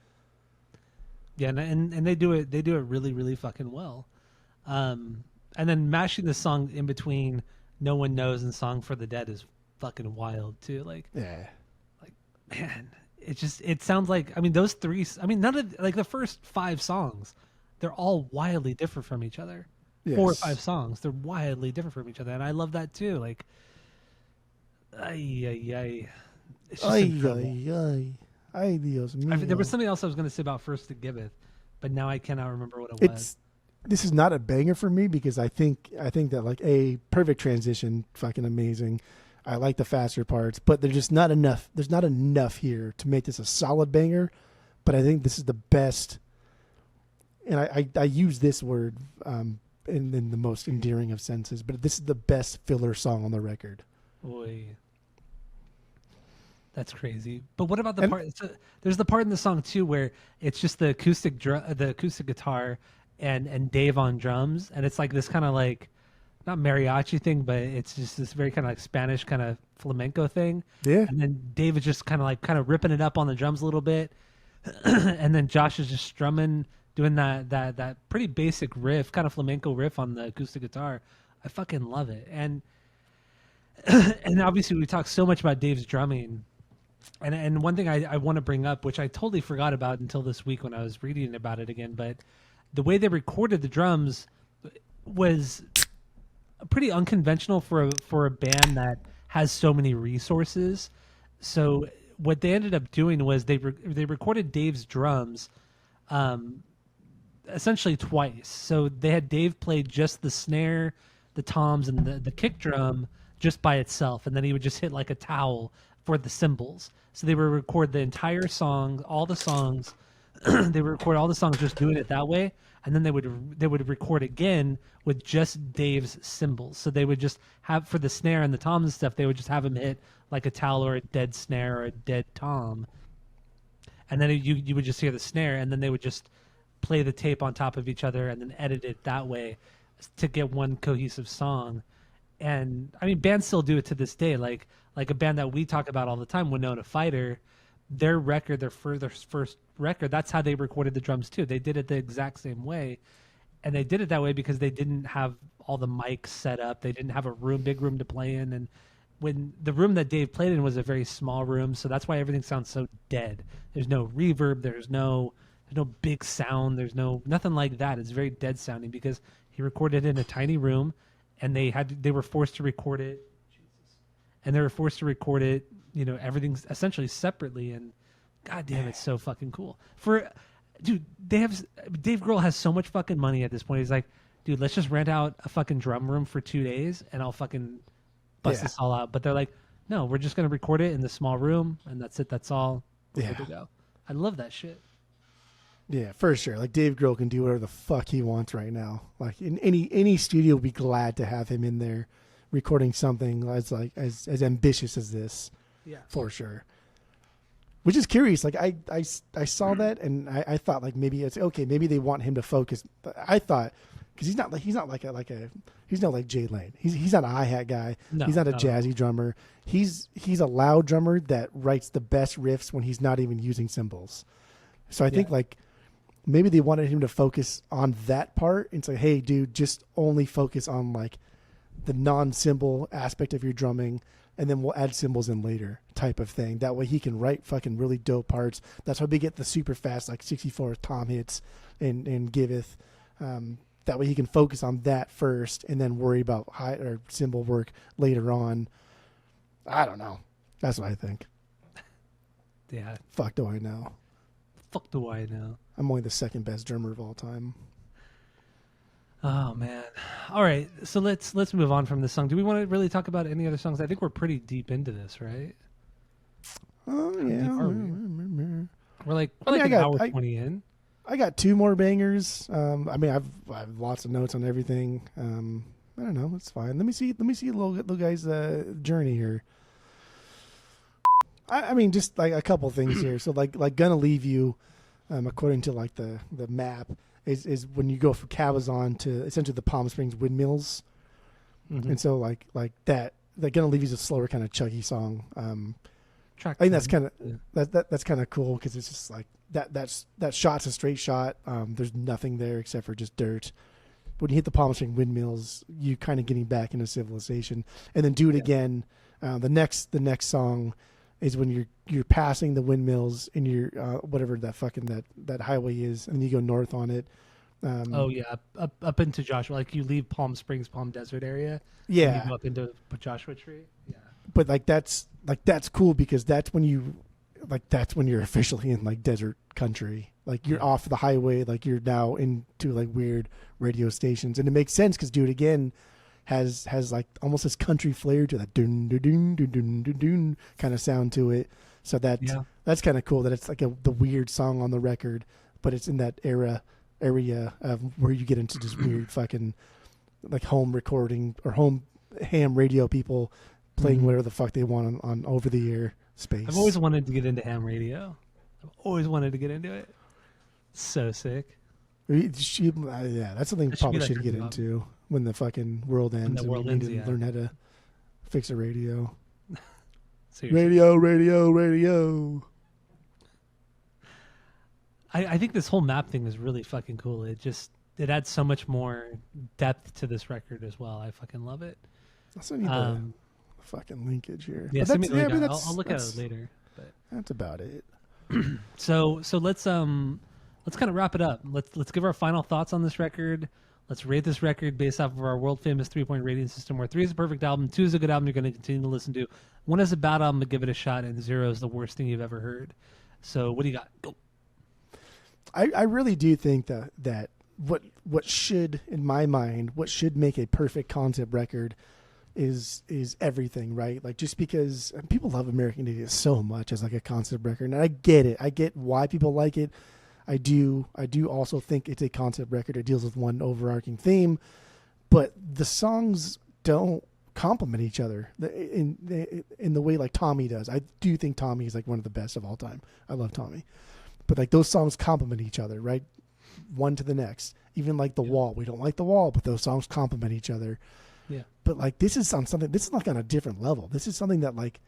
S1: Yeah, and they do it really really fucking well. And then mashing the song in between "No One Knows" and "Song for the Dead" is fucking wild too.
S2: Yeah.
S1: Like man, it sounds like, I mean, those three. I mean, none of like the first 5 songs, they're all wildly different from each other.
S2: Yes.
S1: 4 or 5 songs, they're wildly different from each other, and I love that too. Like, ay ay ay, it's just
S2: Ay,
S1: incredible.
S2: ay, ay. Ay, Dios mío.
S1: There was something else I was going to say about "First to Giveth," but now I cannot remember what it was.
S2: This is not a banger for me because I think that like a perfect transition, fucking amazing. I like the faster parts, but there's just not enough. There's not enough here to make this a solid banger. But I think this is the best, and I use this word in the most endearing of senses. But this is the best filler song on the record.
S1: Boy, that's crazy. But what about the part? There's the part in the song too where it's just the acoustic guitar and Dave on drums, and it's like this kind of like not mariachi thing, but it's just this very kind of like Spanish kind of flamenco thing.
S2: Yeah,
S1: And then Dave is just kind of ripping it up on the drums a little bit, and then Josh is just strumming, doing that pretty basic riff, kind of flamenco riff on the acoustic guitar. I fucking love it, and and obviously we talk so much about Dave's drumming. And one thing I want to bring up, which I totally forgot about until this week when I was reading about it again, but the way they recorded the drums was pretty unconventional for a band that has so many resources. So what they ended up doing was they recorded Dave's drums essentially twice. So they had Dave play just the snare, the toms, and the kick drum just by itself, and then he would just hit like a towel for the cymbals. So they would record the entire song, all the songs. They would record all the songs just doing it that way, and then they would record again with just Dave's cymbals. So they would just have, for the snare and the toms and stuff, they would just have him hit like a towel or a dead snare or a dead tom, and then you would just hear the snare, and then they would just play the tape on top of each other and then edit it that way to get one cohesive song. And I mean, bands still do it to this day. Like a band that we talk about all the time, Winona Fighter, their record, their first record, that's how they recorded the drums too. They did it the exact same way, and they did it that way because they didn't have all the mics set up. They didn't have a big room to play in, and when the room that Dave played in was a very small room, so that's why everything sounds so dead. There's no reverb. There's no big sound. There's nothing like that. It's very dead sounding because he recorded in a tiny room, and they were forced to record it. And they were forced to record it, everything's essentially separately, and god damn, it's so fucking cool. Dave Grohl has so much fucking money at this point. He's like, dude, let's just rent out a fucking drum room for 2 days and I'll fucking bust this all out. But they're like, no, we're just gonna record it in the small room and that's it, that's all. We're good to go. I love that shit.
S2: Yeah, for sure. Like Dave Grohl can do whatever the fuck he wants right now. Like in any studio would be glad to have him in there recording something as ambitious as this.
S1: Yeah,
S2: for sure. Which is curious. Like I saw that and I thought like maybe it's okay. Maybe they want him to focus. But I thought because he's not like Jay Lane. He's not a hi-hat guy.
S1: No,
S2: he's not a
S1: no.
S2: jazzy drummer. He's a loud drummer that writes the best riffs when he's not even using cymbals. So I think like maybe they wanted him to focus on that part and say, hey, dude, just only focus on like the non-cymbal aspect of your drumming, and then we'll add cymbals in later type of thing. That way he can write fucking really dope parts. That's why we get the super fast like 64 tom hits and Giveth. That way he can focus on that first and then worry about high or cymbal work later on. I don't know. That's what I think.
S1: Yeah.
S2: Fuck do I know.
S1: Fuck do I know?
S2: I'm only the second best drummer of all time.
S1: Oh man. All right. So let's move on from this song. Do we want to really talk about any other songs? I think we're pretty deep into this, right?
S2: Oh
S1: How deep
S2: yeah.
S1: are we? We're like an hour 20 in.
S2: I got 2 more bangers. I mean, I have lots of notes on everything. I don't know. It's fine. Let me see a little guy's journey here. I mean, just like a couple things here. So like Gonna Leave You, according to like the map, is when you go from Cabazon to essentially the Palm Springs Windmills.
S1: Mm-hmm.
S2: And so like that Gonna Leave You is a slower kind of chuggy song.
S1: Track
S2: I think that's
S1: 10.
S2: kind of that's kind of cool because it's just like that shot's a straight shot. There's nothing there except for just dirt. When you hit the Palm Spring windmills, you kind of getting back into civilization, and then do it again. The next song is when you're passing the windmills and you're whatever that highway is, and then you go north on it.
S1: Oh yeah, up into Joshua. Like you leave Palm Springs, Palm Desert area.
S2: Yeah,
S1: and you go up into Joshua Tree. Yeah,
S2: but that's cool because that's when you're officially in like desert country. Like you're off the highway. Like you're now into like weird radio stations, and it makes sense because Do It Again has like almost this country flair to that dun dun dun dun dun dun dun kind of sound to it. So that's kind of cool that it's like the weird song on the record, but it's in that area of where you get into just weird fucking like home recording or home ham radio people playing whatever the fuck they want on over the air space.
S1: I've always wanted to get into ham radio. I've always wanted to get into it. So sick.
S2: Yeah, that's something we probably should get into when the fucking world ends. Learn how to fix a radio.
S1: Seriously.
S2: Radio.
S1: I think this whole map thing is really fucking cool. It adds so much more depth to this record as well. I fucking love it.
S2: Also need the fucking linkage here.
S1: Yeah, send me the link. I'll look at it later. But
S2: that's about it.
S1: So let's kind of wrap it up. Let's give our final thoughts on this record. Let's rate this record based off of our world famous 3-point rating system, where 3 is a perfect album, 2 is a good album you're going to continue to listen to, 1 is a bad album, but give it a shot, and 0 is the worst thing you've ever heard. So what do you got? Go.
S2: I really do think that what should, in my mind, what should make a perfect concept record is everything, right? Like just because people love American Idiot so much as like a concept record, and I get it. I get why people like it. I do also think it's a concept record. It deals with one overarching theme, but the songs don't complement each other in the way like Tommy does. I do think Tommy is like one of the best of all time. I love Tommy, but like those songs complement each other, right? One to the next. Even like The Wall. We don't like The Wall, but those songs complement each other.
S1: Yeah.
S2: But like this is like on a different level. This is something that like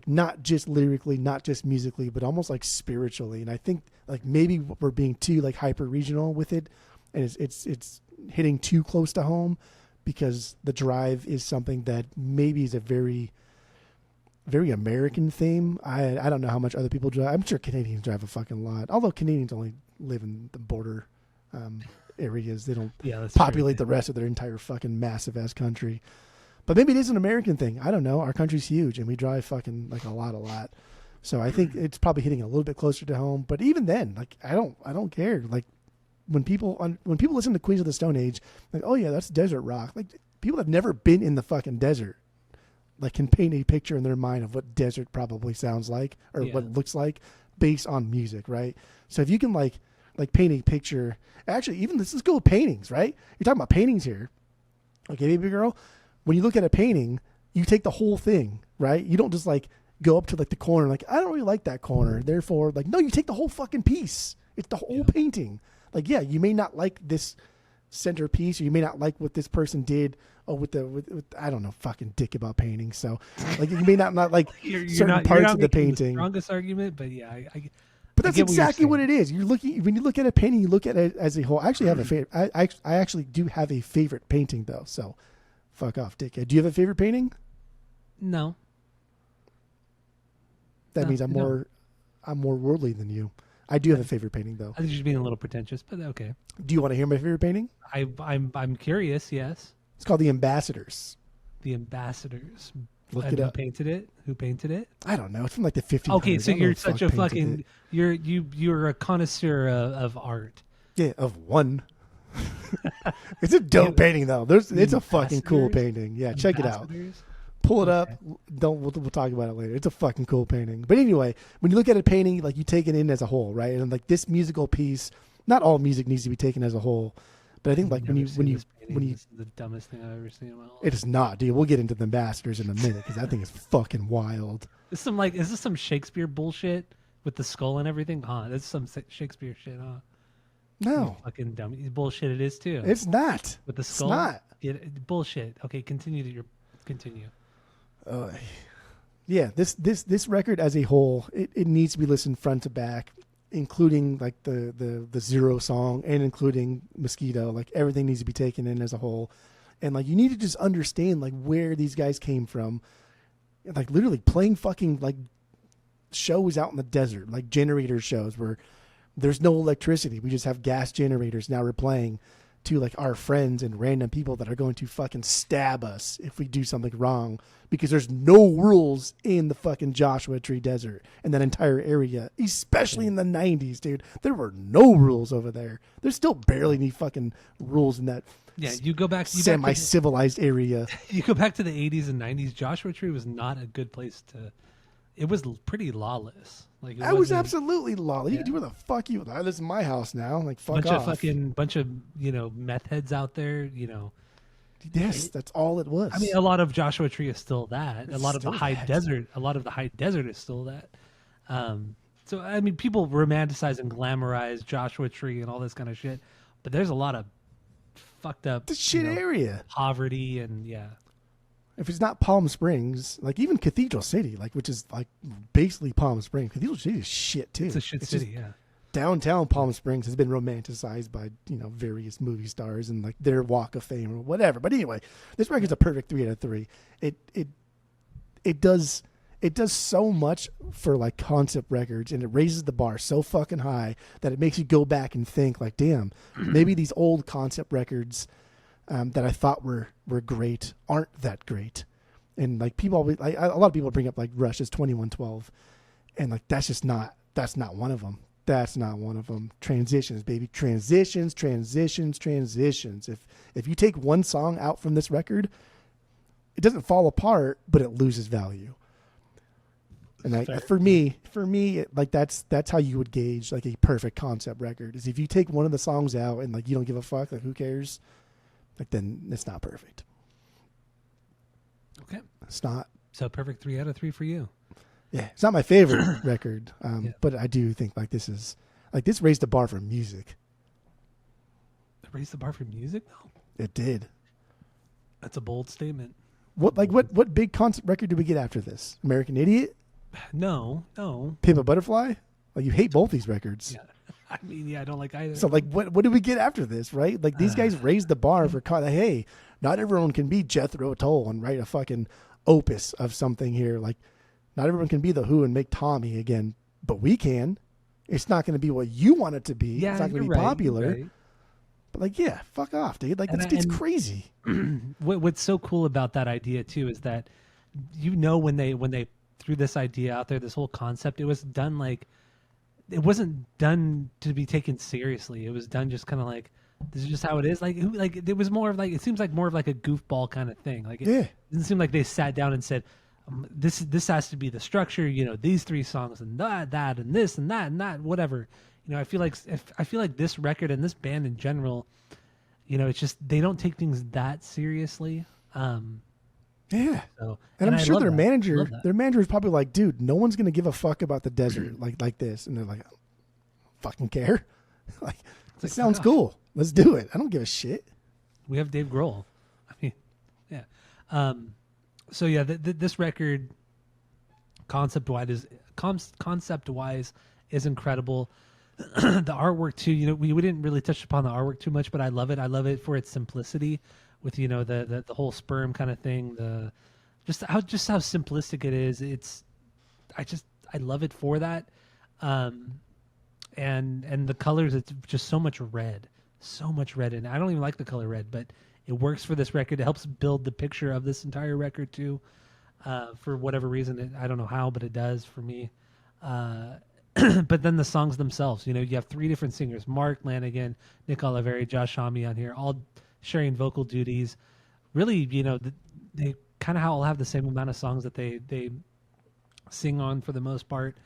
S2: not just lyrically, not just musically, but almost like spiritually. And I think like maybe we're being too like hyper regional with it, and it's hitting too close to home, because The Drive is something that maybe is a very, very American theme. I don't know how much other people drive. I'm sure Canadians drive a fucking lot, although Canadians only live in the border areas. They don't populate the rest of their entire fucking massive ass country. But maybe it is an American thing. I don't know. Our country's huge, and we drive fucking like a lot. So I think it's probably hitting a little bit closer to home. But even then, like I don't care. Like when people listen to Queens of the Stone Age, like, oh yeah, that's desert rock. Like people have never been in the fucking desert, like can paint a picture in their mind of what desert probably sounds like or what it looks like based on music, right? So if you can like paint a picture, actually even let's go with paintings, right? You're talking about paintings here. Okay, baby girl. When you look at a painting, you take the whole thing, right? You don't just like go up to like the corner, like, I don't really like that corner. Therefore, like, no, you take the whole fucking piece. It's the whole painting. Like, yeah, you may not like this centerpiece, or you may not like what this person did with I don't know, fucking dick about painting. So like you may not like certain parts of the painting.
S1: The strongest argument, but yeah,
S2: but that's exactly what it is. When you look at a painting, you look at it as a whole. I actually have a favorite. I actually do have a favorite painting though. So fuck off, dickhead. Do you have a favorite painting?
S1: No.
S2: That means I'm more worldly than you. I do have a favorite painting though.
S1: I think you're being a little pretentious, but okay.
S2: Do you want to hear my favorite painting?
S1: I'm curious. Yes.
S2: It's called The Ambassadors.
S1: The Ambassadors.
S2: Look it up.
S1: Who painted it?
S2: I don't know. It's from like the 1500s.
S1: Okay, so you're such a fucking you're a connoisseur of art.
S2: Yeah, of one. It's a dope painting though. It's a fucking cool painting. Yeah, check it out. Pull it up. We'll talk about it later. It's a fucking cool painting. But anyway, when you look at a painting, like you take it in as a whole, right? And like this musical piece, not all music needs to be taken as a whole. But I think like when you
S1: this is the dumbest thing I've ever seen in my life.
S2: It is not, dude. We'll get into the Ambassadors in a minute because that thing is fucking wild.
S1: Is this some Shakespeare bullshit with the skull and everything? Huh? That's some Shakespeare shit, huh?
S2: No.
S1: You fucking dumb bullshit. It is too.
S2: It's not.
S1: With the skull.
S2: It's not.
S1: Bullshit. Okay, continue.
S2: Yeah, this record as a whole, it needs to be listened front to back. including like the Zero song and including Mosquito. Like everything needs to be taken in as a whole, and like you need to just understand like where these guys came from. Like literally playing fucking like shows out in the desert, like generator shows where there's no electricity. We just have gas generators. Now we're playing to like our friends and random people that are going to fucking stab us if we do something wrong, because there's no rules in the fucking Joshua Tree Desert and that entire area, especially in the 90s, dude. There were no rules over there. There's still barely any fucking rules in that
S1: Yeah, you go back
S2: semi-civilized area.
S1: You go back to the 80s and 90s. Joshua Tree was not a good place to. It was pretty lawless. Like it
S2: I was
S1: wasn't-
S2: absolutely lawless. You
S1: Yeah.
S2: can do what the fuck you. This is my house now. Like fuck
S1: bunch
S2: off.
S1: of bunch of meth heads out there.
S2: Yes, that's all it was.
S1: I mean, a lot of Joshua Tree is still that. A
S2: It's
S1: lot of the
S2: still
S1: high
S2: that.
S1: desert. A lot of the high desert is still that. So I mean, people romanticize and glamorize Joshua Tree and all this kind of shit, but there's a lot of fucked up
S2: the shit area.
S1: poverty and yeah.
S2: If it's not Palm Springs, like even Cathedral City, like which is like basically Palm Springs. Cathedral City is shit too.
S1: It's a shit
S2: just
S1: city, yeah.
S2: downtown Palm Springs has been romanticized by various movie stars and like their Walk of Fame or whatever. But anyway, this record's a perfect 3 out of 3. It does so much for like concept records, and it raises the bar so fucking high that it makes you go back and think like, damn, maybe these old concept records that I thought were great aren't that great. And like people always, a lot of people bring up like Rush's 2112, and like that's not one of them. That's not one of them. Transitions, baby. Transitions. If you take one song out from this record, it doesn't fall apart, but it loses value. And for me, like that's how you would gauge like a perfect concept record. Is if you take one of the songs out and like you don't give a fuck, like who cares? Like then it's not perfect.
S1: Okay.
S2: It's not.
S1: So perfect 3 out of 3 for you.
S2: Yeah, it's not my favorite record,
S1: Yeah.
S2: but I do think like this raised the bar for music.
S1: Raise the bar for music? No.
S2: It did.
S1: That's a bold statement.
S2: What big concept record did we get after this? American Idiot,
S1: No.
S2: Pimp a Butterfly. Like you hate both these records.
S1: Yeah. I mean, yeah, I don't like either.
S2: So like what did we get after this, right? Like these guys raised the bar for hey, not everyone can be Jethro Tull and write a fucking opus of something here. Like not everyone can be the Who and make Tommy again, but we can. It's not going to be what you want it to be.
S1: Yeah,
S2: it's not going to
S1: you're
S2: be
S1: right,
S2: popular.
S1: you're right.
S2: But like, yeah, fuck off, dude. Like
S1: And-
S2: it's
S1: and-
S2: crazy.
S1: What's so cool about that idea too is that when they threw this idea out there, this whole concept, it was done like it wasn't done to be taken seriously. It was done just kind of like this is just how it is. Like it was more of like it seems like more of like a goofball kind of thing. Like it
S2: Yeah.
S1: doesn't seem like they sat down and said this has to be the structure. These 3 songs and that and this and that whatever. I feel like this record and this band in general, it's just they don't take things that seriously.
S2: Yeah.
S1: So,
S2: And I'm
S1: I
S2: sure
S1: love
S2: their
S1: that.
S2: manager,
S1: Love that.
S2: their manager is probably like, dude, no one's gonna give a fuck about the desert like this, and they're like, fucking care. Like, it
S1: like,
S2: sounds
S1: fuck off.
S2: cool. Let's do it. I don't give a shit.
S1: We have Dave Grohl. I mean, yeah. So yeah, this record, concept wise, is incredible. The artwork too. We didn't really touch upon the artwork too much, but I love it. I love it for its simplicity, with the whole sperm kind of thing. Just how simplistic it is. I love it for that. And the colors, it's just so much red, and I don't even like the color red, but it works for this record. It helps build the picture of this entire record too. For whatever reason, I don't know how, but it does for me. But then the songs themselves, you have 3 different singers: Mark Lanigan, Nick Oliveri, Josh Homme on here, all sharing vocal duties. Really, they kind of all have the same amount of songs that they sing on for the most part.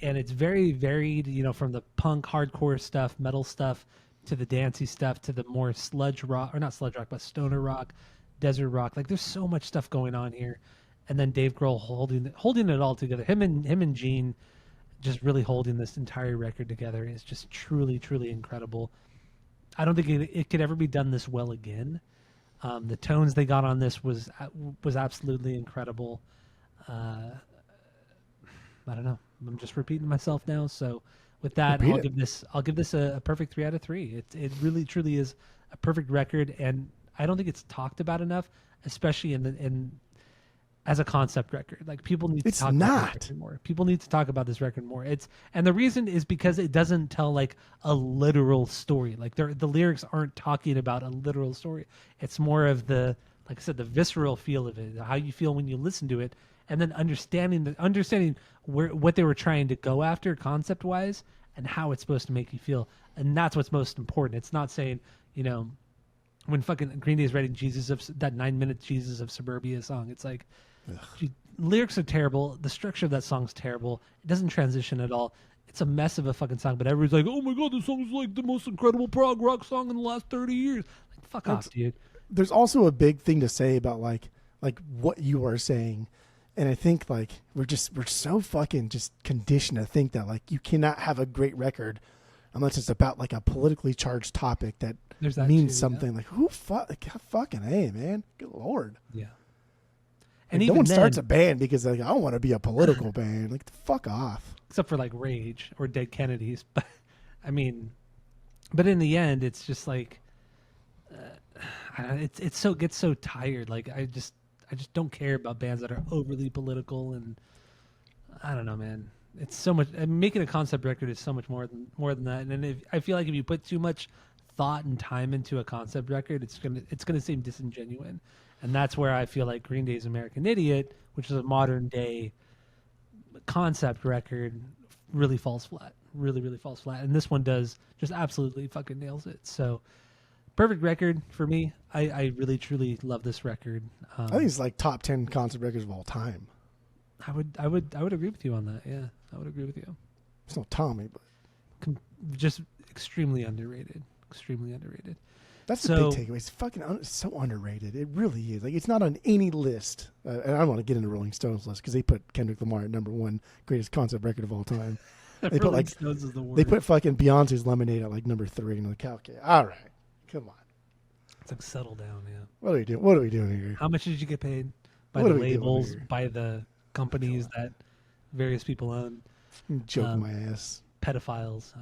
S1: And it's very varied, from the punk, hardcore stuff, metal stuff, to the dancey stuff, to the more sludge rock, or not sludge rock, but stoner rock, desert rock. Like there's so much stuff going on here. And then Dave Grohl holding it all together. Him and Gene just really holding this entire record together is just truly, truly incredible. I don't think it could ever be done this well again. The tones they got on this was absolutely incredible. I don't know. I'm just repeating myself now. So with that,
S2: Repeat
S1: I'll
S2: it.
S1: give this a perfect 3 out of 3. It really truly is a perfect record, and I don't think it's talked about enough, especially in as a concept record. Like people need to
S2: It's
S1: talk about
S2: not.
S1: this record more. People need to talk about this record more. And the reason is because it doesn't tell like a literal story. Like the lyrics aren't talking about a literal story. It's more of the, like I said, the visceral feel of it, how you feel when you listen to it, and then understanding what they were trying to go after concept wise and how it's supposed to make you feel. And that's what's most important. It's not saying, you know, when fucking Green Day is writing that 9-minute Jesus of Suburbia song, it's like, dude, lyrics are terrible. The structure of that song's terrible. It doesn't transition at all. It's a mess of a fucking song, but everybody's like, oh my God, this song is like the most incredible prog rock song in the last 30 years. Like, fuck off, dude.
S2: There's also a big thing to say about like what you are saying. And I think like we're so fucking just conditioned to think that like you cannot have a great record unless it's about like a politically charged topic that
S1: There's that
S2: means
S1: too,
S2: something. Like who fucking hey man, good lord.
S1: Yeah.
S2: And no
S1: even
S2: one
S1: then,
S2: starts a band because like I want to be a political band. Like fuck off.
S1: except for like Rage or Dead Kennedys, but I mean, but in the end, it's just like gets so tired. Like I just don't care about bands that are overly political, and I don't know, man. It's so much. Making a concept record is so much more than that. And I feel like if you put too much thought and time into a concept record, it's gonna seem disingenuous. And that's where I feel like Green Day's American Idiot, which is a modern day concept record, really falls flat. Really, really falls flat. And this one does just absolutely fucking nails it. So perfect record for me. I really truly love this record.
S2: I think it's like top 10 concept records of all time.
S1: I would agree with you on that. Yeah, I would agree with you.
S2: It's not Tommy, but
S1: Just extremely underrated. Extremely underrated.
S2: that's
S1: So-
S2: the big takeaway. It's fucking so underrated. It really is. Like it's not on any list. And I don't want to get into Rolling Stones list because they put Kendrick Lamar at number 1 greatest concept record of all time. They put
S1: Rolling
S2: like
S1: Stones is the worst.
S2: they put fucking Beyonce's Lemonade at like number 3. And like, okay, all right, come on.
S1: It's like settle down. Yeah.
S2: What are we doing? What are we doing here?
S1: How much did you get paid by
S2: What
S1: the
S2: are we doing
S1: labels,
S2: here?
S1: by the companies that various people own?
S2: Joking my ass.
S1: Pedophiles.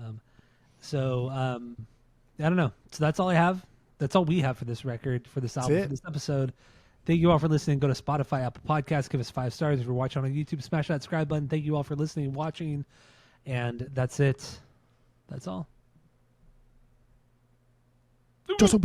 S1: I don't know. So that's all I have. That's all we have for this record, for this album,
S2: it.
S1: for this episode. Thank you all for listening. Go to Spotify, Apple Podcasts, give us 5 stars. If you're watching on YouTube, smash that subscribe button. Thank you all for listening and watching. And that's it. That's all.
S2: Just